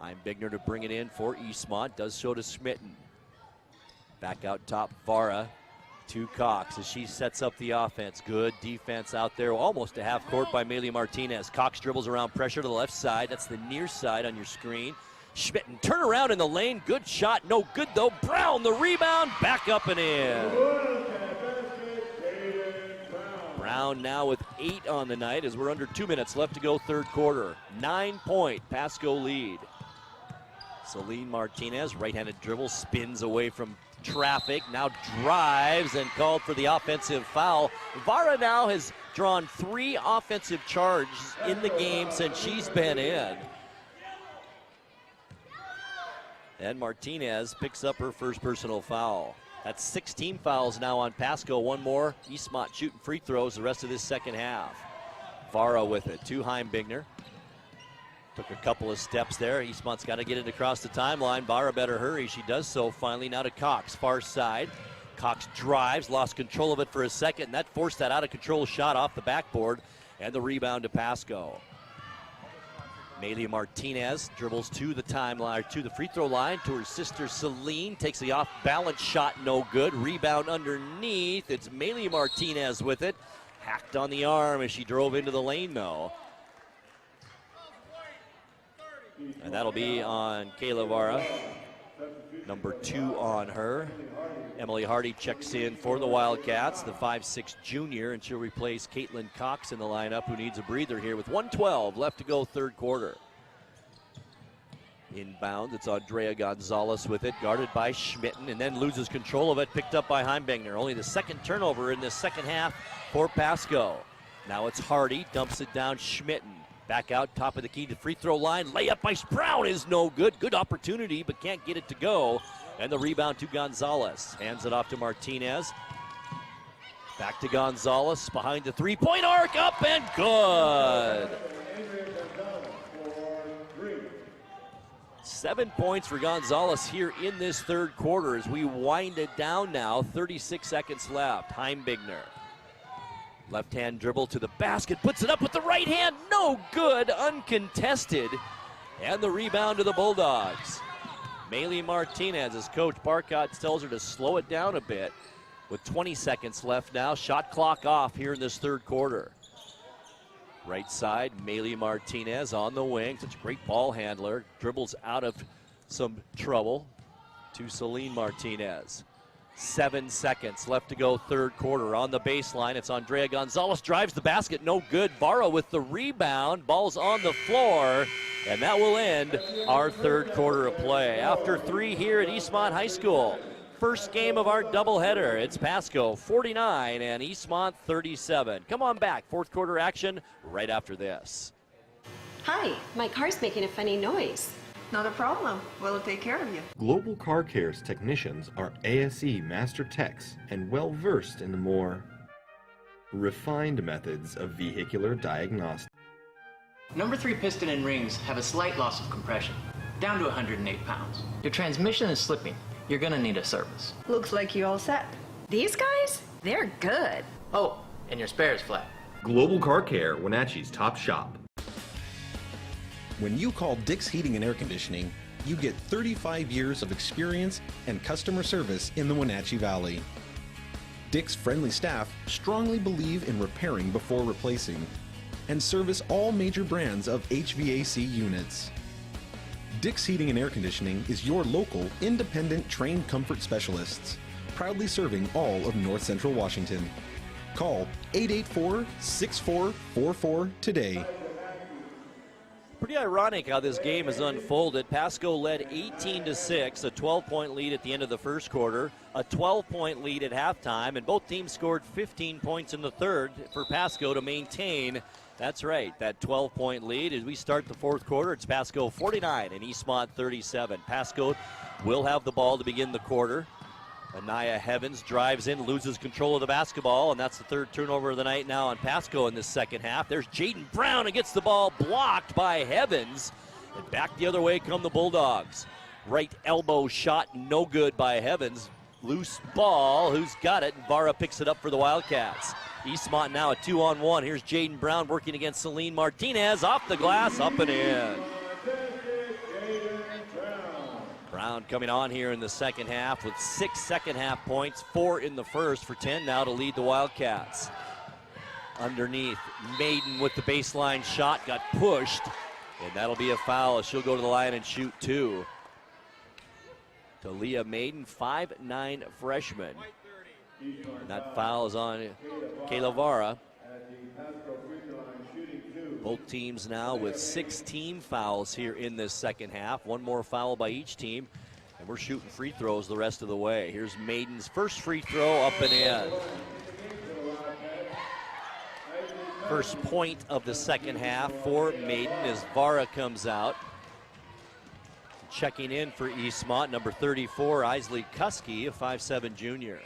Heimbigner to bring it in for Eastmont. Does so to Schmitten. Back out top, Vara to Cox as she sets up the offense. Good defense out there, almost to half court by Maylee Martinez. Cox dribbles around, pressure to the left side. That's the near side on your screen. Schmitten, turn around in the lane. Good shot, no good though. Brown, the rebound, back up and in. Brown now with 8 on the night as we're under 2 minutes left to go third quarter. 9-point Pasco lead. Celine Martinez, right-handed dribble, spins away from traffic, now drives and called for the offensive foul. Vara now has drawn 3 offensive charges in the game since she's been in. And Martinez picks up her first personal foul. That's 16 fouls now on Pasco. One more. Eastmont shooting free throws the rest of this second half. Vara with it to Heimbigner. Took a couple of steps there. Eastmont's got to get it across the timeline. Vara better hurry. She does so finally. Now to Cox, far side. Cox drives, lost control of it for a second, and that forced that out of control shot off the backboard, and the rebound to Pasco. Amelia Martinez dribbles to the timeline, to the free throw line, to her sister Celine, takes the off balance shot, no good. Rebound underneath. It's Amelia Martinez with it. Hacked on the arm as she drove into the lane though. And that'll be on Kayla Vara. Number 2 on her. Emily Hardy checks in for the Wildcats, the 5'6" junior, and she'll replace Caitlin Cox in the lineup, who needs a breather here with 1:12 left to go third quarter. Inbound, it's Andrea Gonzalez with it, guarded by Schmitten, and then loses control of it, picked up by Heimbegner. Only the second turnover in this second half for Pasco. Now it's Hardy, dumps it down Schmitten. Back out, top of the key to free throw line. Layup by Brown is no good. Good opportunity, but can't get it to go. And the rebound to Gonzalez. Hands it off to Martinez. Back to Gonzalez, behind the three-point arc, up and good. 7 points for Gonzalez here in this third quarter as we wind it down now. 36 seconds left. Heimbegner. Left-hand dribble to the basket, puts it up with the right hand, no good, uncontested. And the rebound to the Bulldogs. Maylee Martinez, as Coach Barcott tells her to slow it down a bit. With 20 seconds left now, shot clock off here in this third quarter. Right side, Maylee Martinez on the wing, such a great ball handler. Dribbles out of some trouble to Celine Martinez. 7 seconds left to go third quarter. On the baseline, it's Andrea Gonzalez, drives the basket, no good. Vara with the rebound, ball's on the floor, and that will end our third quarter of play. After 3 here at Eastmont High School. First game of our doubleheader. It's Pasco 49 and Eastmont 37. Come on back, fourth quarter action right after this. Hi, my car's making a funny noise. Not a problem. We'll take care of you. Global Car Care's technicians are ASE Master Techs and well versed in the more refined methods of vehicular diagnostics. Number 3 piston and rings have a slight loss of compression, down to 108 pounds. Your transmission is slipping. You're gonna need a service. Looks like you all set. These guys? They're good. Oh, and your spare is flat. Global Car Care, Wenatchee's top shop. When you call Dick's Heating and Air Conditioning, you get 35 years of experience and customer service in the Wenatchee Valley. Dick's friendly staff strongly believe in repairing before replacing and service all major brands of HVAC units. Dick's Heating and Air Conditioning is your local, independent, trained comfort specialists, proudly serving all of North Central Washington. Call 884-6444 today. Pretty ironic how this game has unfolded. Pasco led 18-6, a 12-point lead at the end of the first quarter, a 12-point lead at halftime, and both teams scored 15 points in the third for Pasco to maintain, that's right, that 12-point lead. As we start the fourth quarter, it's Pasco 49 and Eastmont 37. Pasco will have the ball to begin the quarter. Anaya Heavens drives in, loses control of the basketball, and that's the third turnover of the night now on Pasco in this second half. There's Jaden Brown and gets the ball blocked by Heavens. And back the other way come the Bulldogs. Right elbow shot, no good by Heavens. Loose ball, who's got it? And Vara picks it up for the Wildcats. Eastmont now a 2-on-1. Here's Jaden Brown working against Celine Martinez. Off the glass, up and in. Brown coming on here in the second half with 6 second half points, 4 in the first for 10 now to lead the Wildcats. Underneath, Maiden with the baseline shot, got pushed, and that'll be a foul as she'll go to the line and shoot 2. Talia Maiden, 5'9" freshman. And that foul is on Kayla Vara. Both teams now with 6 team fouls here in this second half. One more foul by each team. And we're shooting free throws the rest of the way. Here's Maiden's first free throw, up and in. First point of the second half for Maiden as Vara comes out. Checking in for Eastmont, number 34, Isley Kuski, a 5'7" junior.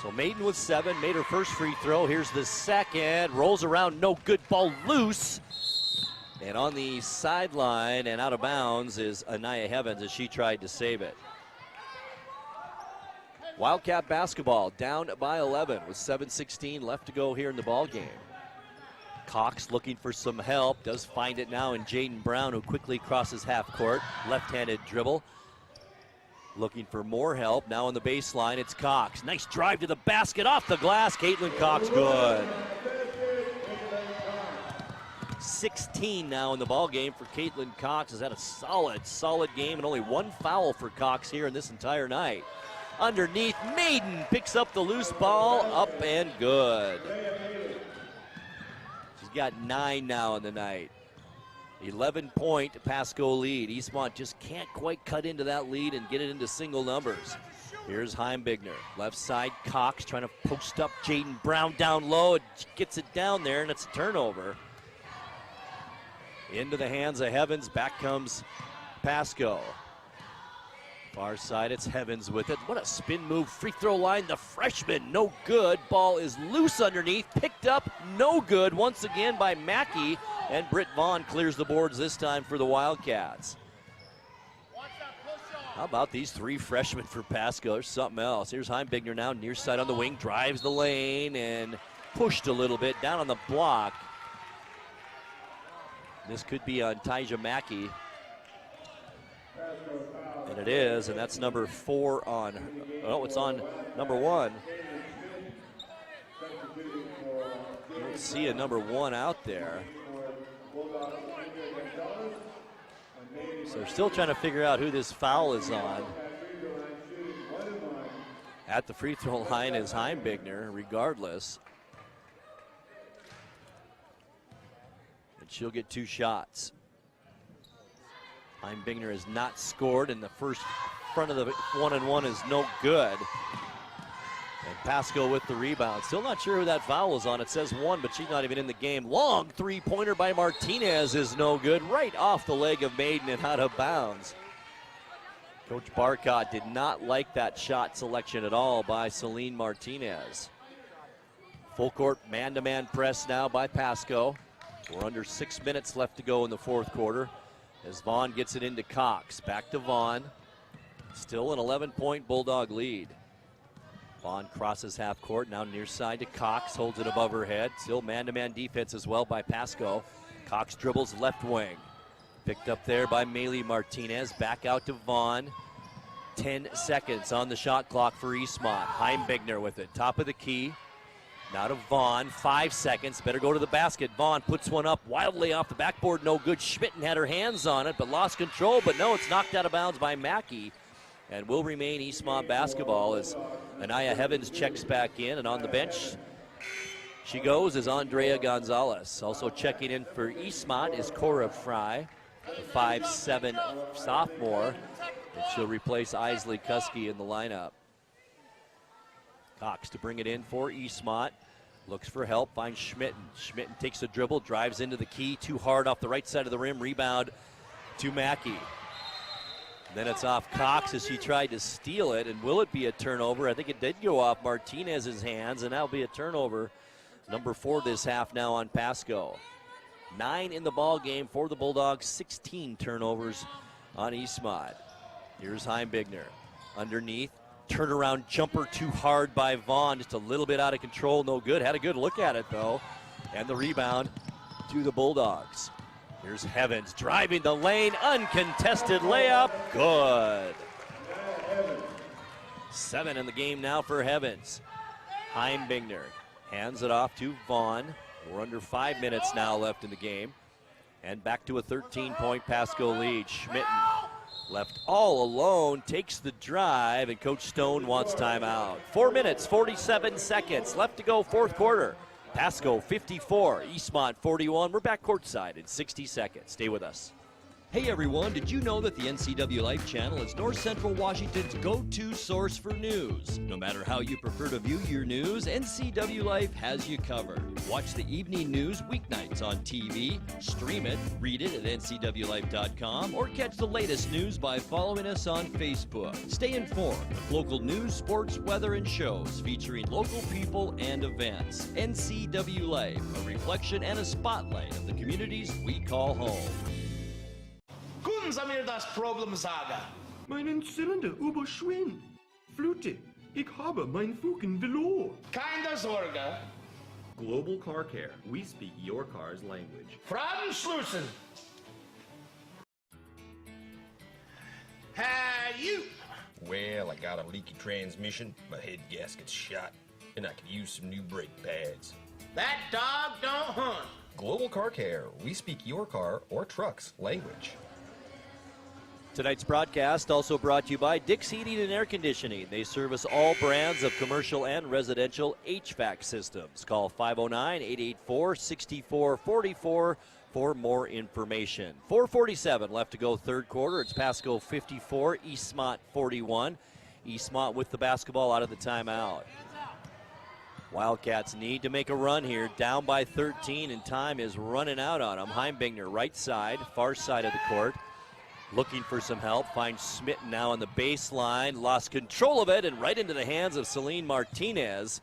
So Maiden with 7, made her first free throw. Here's the second, rolls around, no good, ball loose. And on the sideline and out of bounds is Anaya Heavens as she tried to save it. Wildcat basketball down by 11 with 7:16 left to go here in the ball game. Cox looking for some help, does find it now in Jaden Brown, who quickly crosses half court. Left-handed dribble. Looking for more help. Now on the baseline, it's Cox. Nice drive to the basket, off the glass. Caitlin Cox, good. 16 now in the ball game for Caitlin Cox. Has had a solid game, and only one foul for Cox here in this entire night. Underneath, Maiden picks up the loose ball, up and good. She's got 9 now in the night. 11-point Pasco lead. Eastmont just can't quite cut into that lead and get it into single numbers. Here's Heimbigner. Left side, Cox trying to post up Jaden Brown down low. Gets it down there, and it's a turnover. Into the hands of Heavens. Back comes Pasco. Far side, it's Heavens with it. What a spin move. Free throw line, the freshman, no good. Ball is loose underneath. Picked up, no good. Once again by Mackey. And Britt Vaughn clears the boards this time for the Wildcats. How about these 3 freshmen for Pasco? There's something else. Here's Heimbigner now, near side on the wing, drives the lane and pushed a little bit down on the block. This could be on Tyja Mackey. And it is, and that's number 4 on, oh, it's on number 1. I don't see a number 1 out there. So they're still trying to figure out who this foul is on. At the free throw line is Heimbigner, regardless. And she'll get 2 shots. Heimbigner has not scored, and the first front of the 1-and-1 is no good. And Pasco with the rebound. Still not sure who that foul is on. It says 1, but she's not even in the game. Long three-pointer by Martinez is no good. Right off the leg of Maiden and out of bounds. Coach Barcott did not like that shot selection at all by Celine Martinez. Full court man-to-man press now by Pasco. We're under 6 minutes left to go in the fourth quarter as Vaughn gets it into Cox. Back to Vaughn. Still an 11-point Bulldog lead. Vaughn crosses half court, now near side to Cox, holds it above her head. Still man-to-man defense as well by Pasco. Cox dribbles left wing. Picked up there by Maylee Martinez. Back out to Vaughn. 10 seconds on the shot clock for Eastmont. Heimbigner with it, top of the key. Now to Vaughn, 5 seconds, better go to the basket. Vaughn puts one up wildly off the backboard, no good. Schmitten had her hands on it, but lost control, but no, it's knocked out of bounds by Mackey. And will remain Eastmont basketball as Anaya Heavens checks back in, and on the bench she goes is Andrea Gonzalez. Also checking in for Eastmont is Cora Fry, a 5'7" sophomore, and she'll replace Isley Kuski in the lineup. Cox to bring it in for Eastmont. Looks for help, finds Schmitten. Schmitten takes a dribble, drives into the key, too hard off the right side of the rim, rebound to Mackey. Then it's off Cox as she tried to steal it, and will it be a turnover? I think it did go off Martinez's hands, and that'll be a turnover. Number 4 this half now on Pasco. 9 in the ball game for the Bulldogs, 16 turnovers on Eastmont. Here's Heimbigner. Underneath, turnaround jumper too hard by Vaughn, just a little bit out of control, no good. Had a good look at it though, and the rebound to the Bulldogs. Here's Heavens driving the lane, uncontested layup, good. 7 in the game now for Heavens. Heimbigner hands it off to Vaughn. We're under 5 minutes now left in the game. And back to a 13-point Pasco lead. Schmitten left all alone, takes the drive, and Coach Stone wants timeout. 4 minutes, 47 seconds left to go, fourth quarter. Pasco 54, Eastmont 41. We're back courtside in 60 seconds. Stay with us. Hey everyone, did you know that the NCW Life channel is North Central Washington's go-to source for news? No matter how you prefer to view your news, NCW Life has you covered. Watch the evening news weeknights on TV, stream it, read it at ncwlife.com, or catch the latest news by following us on Facebook. Stay informed of local news, sports, weather, and shows featuring local people and events. NCW Life, a reflection and a spotlight of the communities we call home. Können Sie mir das Problem sagen? Meinen Zylinder überschwingt. Flute, ich habe mein Fugen verloren. Keine Sorge. Global Car Care. We speak your car's language. Fragen schließen. Hey, you. Well, I got a leaky transmission, my head gasket's shot, and I could use some new brake pads. That dog don't hunt. Global Car Care. We speak your car or truck's language. Tonight's broadcast also brought to you by Dick's Heating and Air Conditioning. They service all brands of commercial and residential HVAC systems. Call 509-884-6444 for more information. 4:47 left to go third quarter. It's Pasco 54, Eastmont 41. Eastmont with the basketball out of the timeout. Wildcats need to make a run here, down by 13, and time is running out on them. Heimbigner, right side, far side of the court. Looking for some help, finds Smitten now on the baseline, lost control of it, and right into the hands of Celine Martinez,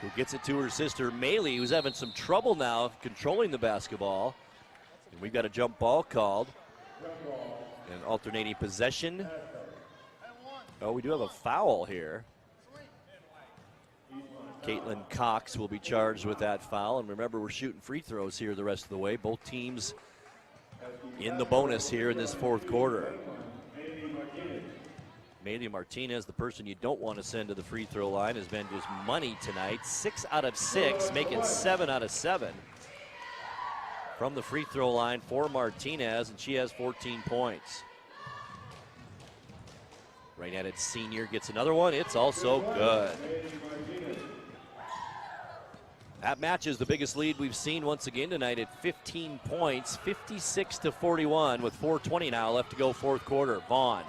who gets it to her sister Maylee, who's having some trouble now controlling the basketball. And we've got a jump ball called. And alternating possession. Oh, we do have a foul here. Caitlin Cox will be charged with that foul. And remember, we're shooting free throws here the rest of the way. Both teams in the bonus here in this fourth quarter. Maylee Martinez, the person you don't want to send to the free throw line, has been just money tonight. 6 out of 6, make it 7 out of 7 from the free throw line for Martinez, and she has 14 points. Right-handed senior gets another one. It's also good. That matches the biggest lead we've seen once again tonight at 15 points, 56-41 with 4:20 now left to go fourth quarter. Vaughn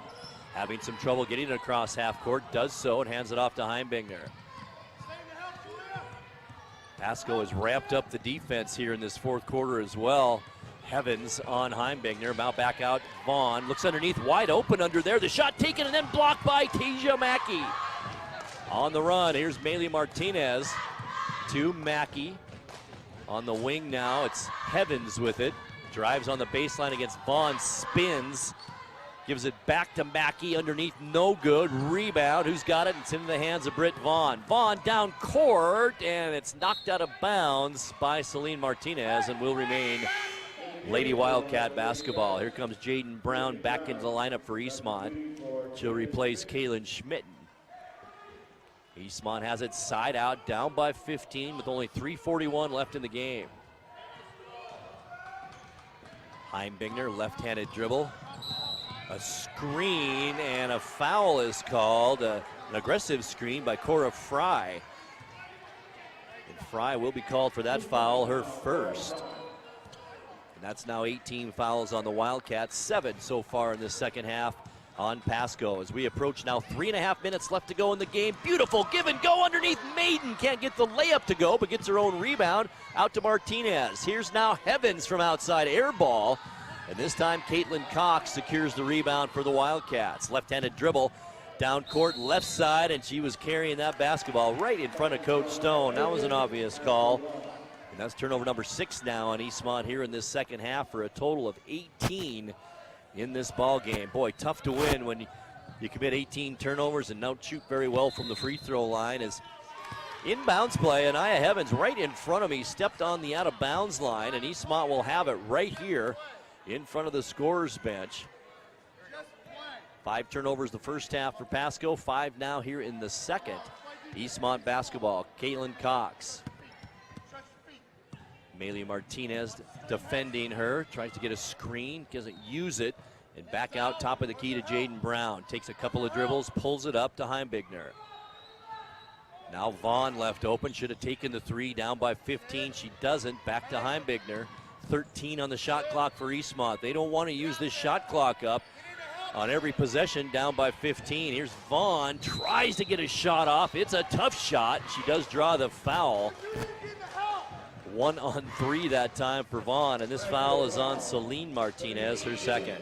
having some trouble getting it across half court, does so and hands it off to Heimbigner. Pasco has ramped up the defense here in this fourth quarter as well. Heavens on Heimbigner, about back out. Vaughn looks underneath, wide open under there. The shot taken and then blocked by Tasia Mackey. On the run, here's Maylee Martinez. To Mackey on the wing now. It's Heavens with it. Drives on the baseline against Vaughn, spins, gives it back to Mackey underneath, no good. Rebound, who's got it? It's into the hands of Britt Vaughn. Vaughn down court, and it's knocked out of bounds by Celine Martinez and will remain Lady Wildcat basketball. Here comes Jaden Brown back into the lineup for Eastmont. She'll replace Kaylin Schmitten. Eastmont has it side out, down by 15 with only 3:41 left in the game. Heimbigner, left-handed dribble. A screen and a foul is called. An aggressive screen by Cora Fry. And Fry will be called for that foul, her first. And that's now 18 fouls on the Wildcats, 7 so far in this second half on Pasco. As we approach now 3.5 minutes left to go in the game. Beautiful give and go underneath Maiden. Can't get the layup to go, but gets her own rebound out to Martinez. Here's now Heavens from outside, air ball. And this time Caitlin Cox secures the rebound for the Wildcats. Left-handed dribble down court left side, and she was carrying that basketball right in front of Coach Stone. That was an obvious call. And that's turnover number 6 now on Eastmont here in this second half for a total of 18 in this ball game. Boy, tough to win when you commit 18 turnovers and don't shoot very well from the free throw line. As inbounds play, and Aya Heavens right in front of me stepped on the out of bounds line, and Eastmont will have it right here in front of the scorer's bench. 5 turnovers the first half for Pasco, 5 now here in the second. Eastmont basketball, Caitlin Cox. Maylee Martinez defending her, tries to get a screen, doesn't use it, and back out top of the key to Jaden Brown. Takes a couple of dribbles, pulls it up to Heimbigner. Now Vaughn left open, should have taken the 3, down by 15. She doesn't, back to Heimbigner. 13 on the shot clock for Eastmont. They don't want to use this shot clock up on every possession, down by 15. Here's Vaughn, tries to get a shot off. It's a tough shot. She does draw the foul. 1 on 3 that time for Vaughn, and this foul is on Celine Martinez, her second.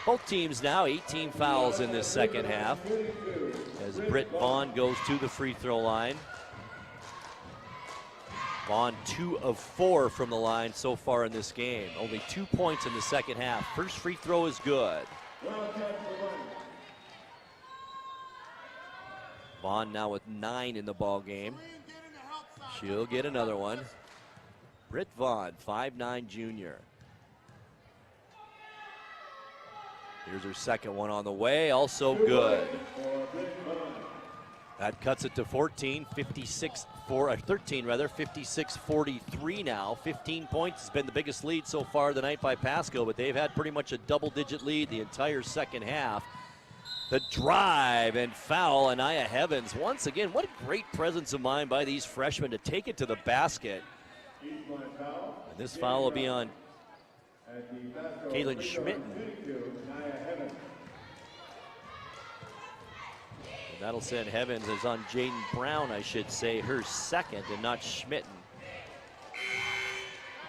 Both teams now 18 fouls in this second half as Britt Vaughn goes to the free throw line. Vaughn 2 of 4 from the line so far in this game. Only 2 points in the second half. First free throw is good. Vaughn now with 9 in the ball game. She'll get another one. Britt Vaughn, 5'9" junior. Here's her second one on the way, also good. That cuts it to 13 rather, 56-43 now. 15 points has been the biggest lead so far tonight by Pasco, but they've had pretty much a double-digit lead the entire second half. The drive and foul, Anaya Heavens. Once again, what a great presence of mind by these freshmen to take it to the basket. And this foul will be on Kaylin Schmitten. And that'll send Heavens as on Jaden Brown, I should say, her second, and not Schmitten.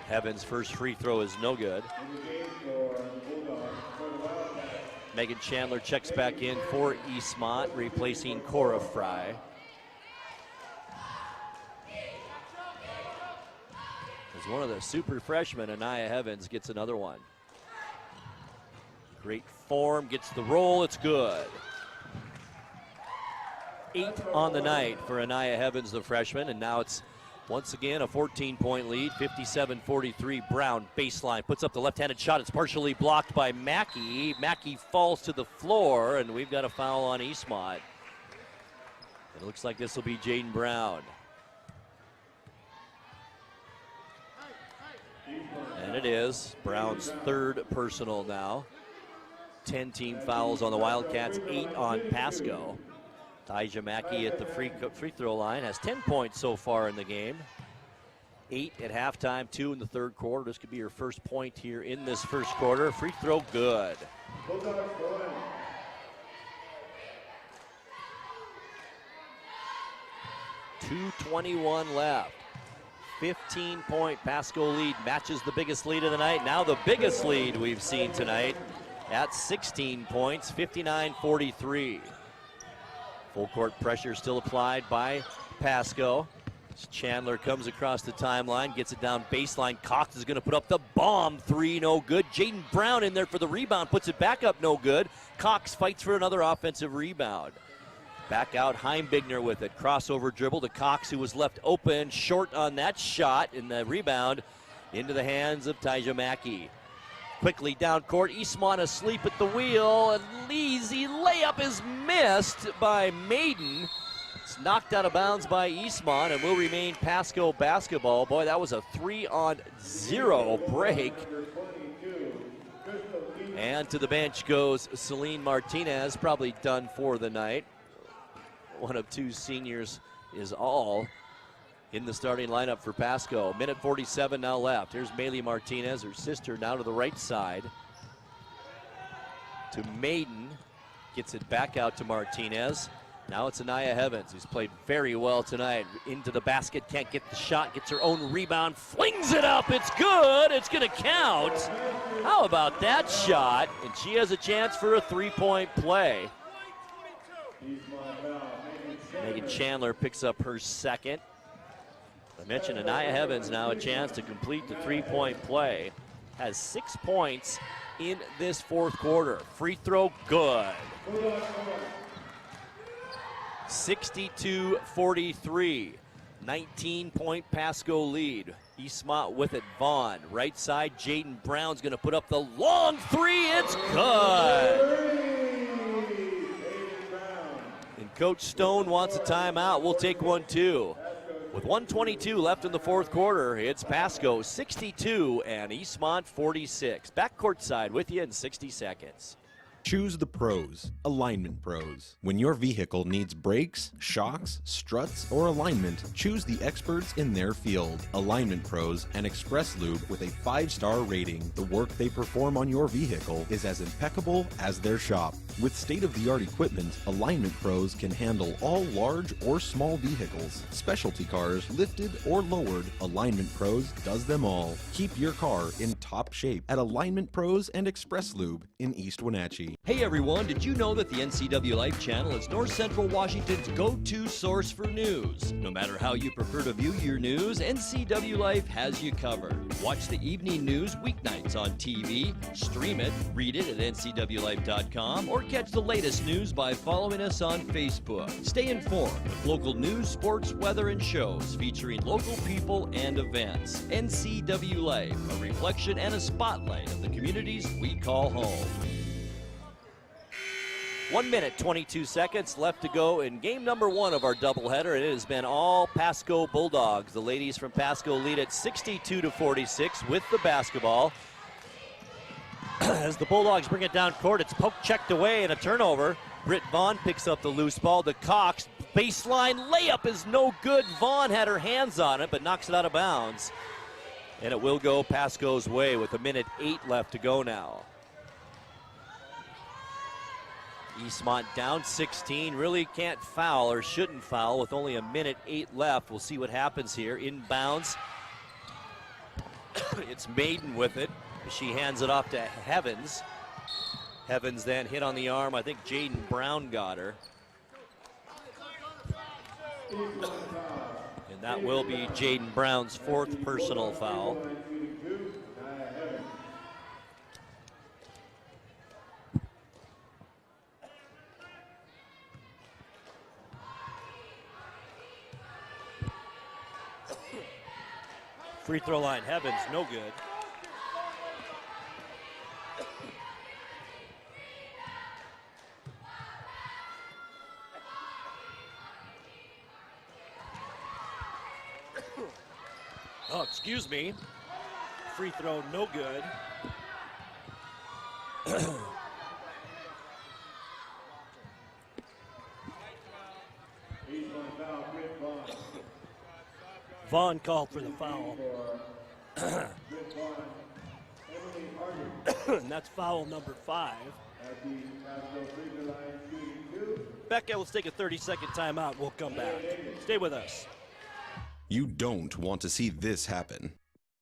Heavens' first free throw is no good. Megan Chandler checks back in for Eastmont, replacing Cora Fry. As one of the super freshmen, Anaya Heavens gets another one. Great form, gets the roll, it's good. 8 on the night for Anaya Heavens, the freshman, and now it's once again a 14-point lead, 57-43. Brown baseline, puts up the left-handed shot. It's partially blocked by Mackey. Mackey falls to the floor, and we've got a foul on Eastmont. It looks like this will be Jaden Brown. And it is Brown's third personal now. 10 team fouls on the Wildcats, 8 on Pasco. Taija Mackey at the free throw line has 10 points so far in the game. 8 at halftime, 2 in the third quarter. This could be her first point here in this first quarter. Free throw good. 2:21 left. 15-point Pasco lead matches the biggest lead of the night. Now the biggest lead we've seen tonight at 16 points, 59-43. Full court pressure still applied by Pasco. Chandler comes across the timeline, gets it down baseline. Cox is going to put up the bomb three, no good. Jaden Brown in there for the rebound, puts it back up, no good. Cox fights for another offensive rebound. Back out Heimbigner with it. Crossover dribble to Cox, who was left open, short on that shot, and the rebound into the hands of Taija Mackey. Quickly down court, Eastmont asleep at the wheel. An easy layup is missed by Maiden. It's knocked out of bounds by Eastmont and will remain Pasco basketball. Boy, that was a 3-on-0 break. And to the bench goes Celine Martinez, probably done for the night. One of two seniors is all in the starting lineup for Pasco. Minute 47 now left. Here's Maylee Martinez, her sister, now to the right side. To Maiden, gets it back out to Martinez. Now it's Anaya Heavens, who's played very well tonight. Into the basket, can't get the shot, gets her own rebound, flings it up, it's good, it's gonna count. How about that shot? And she has a chance for a three-point play. Megan Chandler picks up her second. I mentioned Anaya Heavens now a chance to complete the three-point play. Has 6 points in this fourth quarter. Free throw, good. 62-43. 19-point Pasco lead. Eastmont with it, Vaughn. Right side, Jaden Brown's gonna put up the long three, it's good. And Coach Stone wants a timeout. We'll take one too. With 1:22 left in the fourth quarter, it's Pasco 62 and Eastmont 46. Back courtside with you in 60 seconds. Choose the pros, Alignment Pros. When your vehicle needs brakes, shocks, struts, or alignment, choose the experts in their field. Alignment Pros and Express Lube with a 5-star rating. The work they perform on your vehicle is as impeccable as their shop. With state-of-the-art equipment, Alignment Pros can handle all large or small vehicles, specialty cars, lifted or lowered. Alignment Pros does them all. Keep your car in top shape at Alignment Pros and Express Lube in East Wenatchee. Hey everyone, did you know that the NCW Life channel is North Central Washington's go-to source for news? No matter how you prefer to view your news, NCW Life has you covered. Watch the evening news weeknights on TV, stream it, read it at ncwlife.com, or catch the latest news by following us on Facebook. Stay informed with local news, sports, weather, and shows featuring local people and events. NCW Life, a reflection and a spotlight of the communities we call home. 1 minute, 22 seconds left to go in game number 1 of our doubleheader. It has been all Pasco Bulldogs. The ladies from Pasco lead at 62-46 with the basketball. As the Bulldogs bring it down court, it's poke checked away and a turnover. Britt Vaughn picks up the loose ball to Cox. Baseline layup is no good. Vaughn had her hands on it, but knocks it out of bounds. And it will go Pasco's way with 1 minute 8 left to go now. Eastmont down 16, really can't foul or shouldn't foul with only 1 minute 8 left. We'll see what happens here. Inbounds. It's Maiden with it. She hands it off to Heavens. Heavens then hit on the arm. I think Jaden Brown got her. And that will be Jaden Brown's 4th personal foul. Free throw line, Heavens, no good. Oh, excuse me. Free throw, no good. Vaughn called for the foul. And that's foul number 5. Becca, let's take a 30-second timeout. We'll come back. Stay with us. You don't want to see this happen.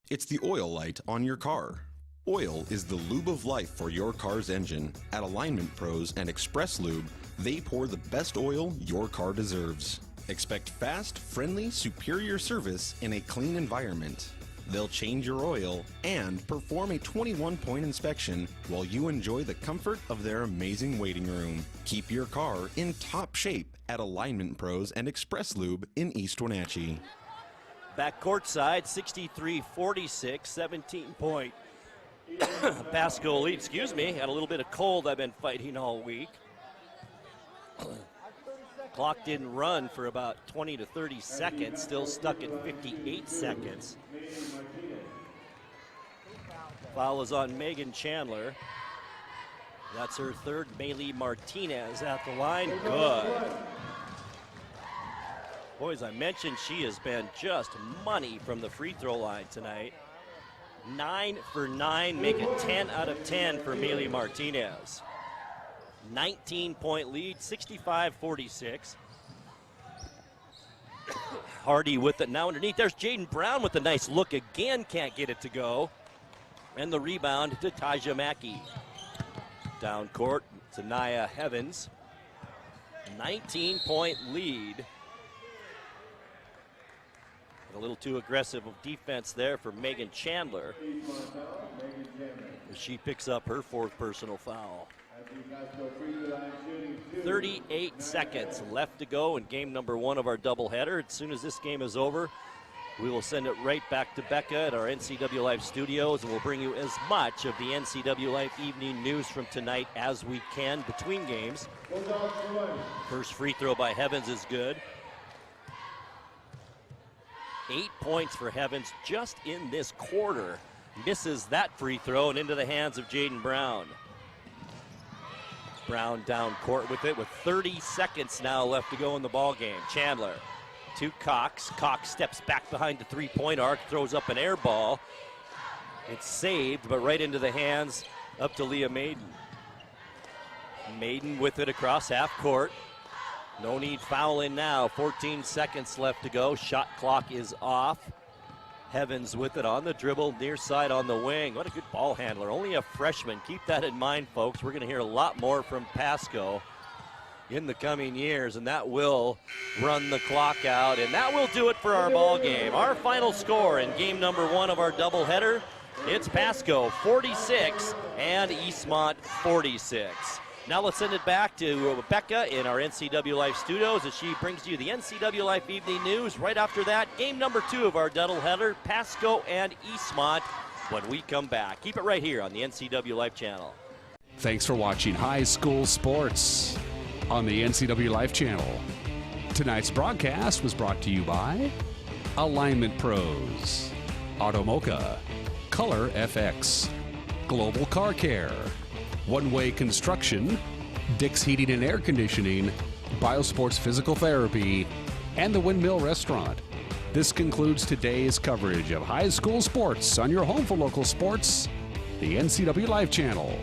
It's the oil light on your car. Oil is the lube of life for your car's engine. At Alignment Pros and Express Lube, they pour the best oil your car deserves. Expect fast, friendly, superior service in a clean environment. They'll change your oil and perform a 21-point inspection while you enjoy the comfort of their amazing waiting room. Keep your car in top shape at Alignment Pros and Express Lube in East Wenatchee. Back courtside, 63-46, 17-point Pasco lead. Excuse me, had a little bit of cold I've been fighting all week. Clock didn't run for about 20 to 30 seconds, still stuck at 58 seconds. Foul is on Megan Chandler. That's her 3rd. Maylee Martinez at the line. Good. Boys, I mentioned she has been just money from the free throw line tonight. 9 for 9, make it 10 out of 10 for Maylee Martinez. 19-point lead, 65-46. Hardy with it now underneath. There's Jaden Brown with a nice look again. Can't get it to go. And the rebound to Taja Mackey. Down court to Nia Heavens. 19-point lead. A little too aggressive of defense there for Megan Chandler. She picks up her 4th personal foul. 38 seconds left to go in game number 1 of our doubleheader. As soon as this game is over, we will send it right back to Becca at our NCW Live studios, and we'll bring you as much of the NCW Live evening news from tonight as we can between games. First free throw by Heavens is good. 8 points for Heavens just in this quarter. Misses that free throw and into the hands of Jaden Brown. Brown down court with it with 30 seconds now left to go in the ball game. Chandler to Cox. Cox steps back behind the three-point arc, throws up an air ball. It's saved, but right into the hands up to Leah Maiden. Maiden with it across half court. No need fouling now. 14 seconds left to go. Shot clock is off. Evans with it on the dribble, near side on the wing. What a good ball handler. Only a freshman. Keep that in mind, folks. We're going to hear a lot more from Pasco in the coming years, and that will run the clock out, and that will do it for our ball game. Our final score in game number 1 of our doubleheader, it's Pasco 46 and Eastmont 46. Now let's send it back to Becca in our NCW Life studios as she brings you the NCW Life Evening News. Right after that, game number 2 of our doubleheader, Pasco and Eastmont, when we come back. Keep it right here on the NCW Life channel. Thanks for watching High School Sports on the NCW Life channel. Tonight's broadcast was brought to you by Alignment Pros, MOCHA, Color FX, Global Car Care, One Way Construction, Dick's Heating and Air Conditioning, Biosports Physical Therapy, and the Windmill Restaurant. This concludes today's coverage of high school sports on your home for local sports, the NCW Life channel.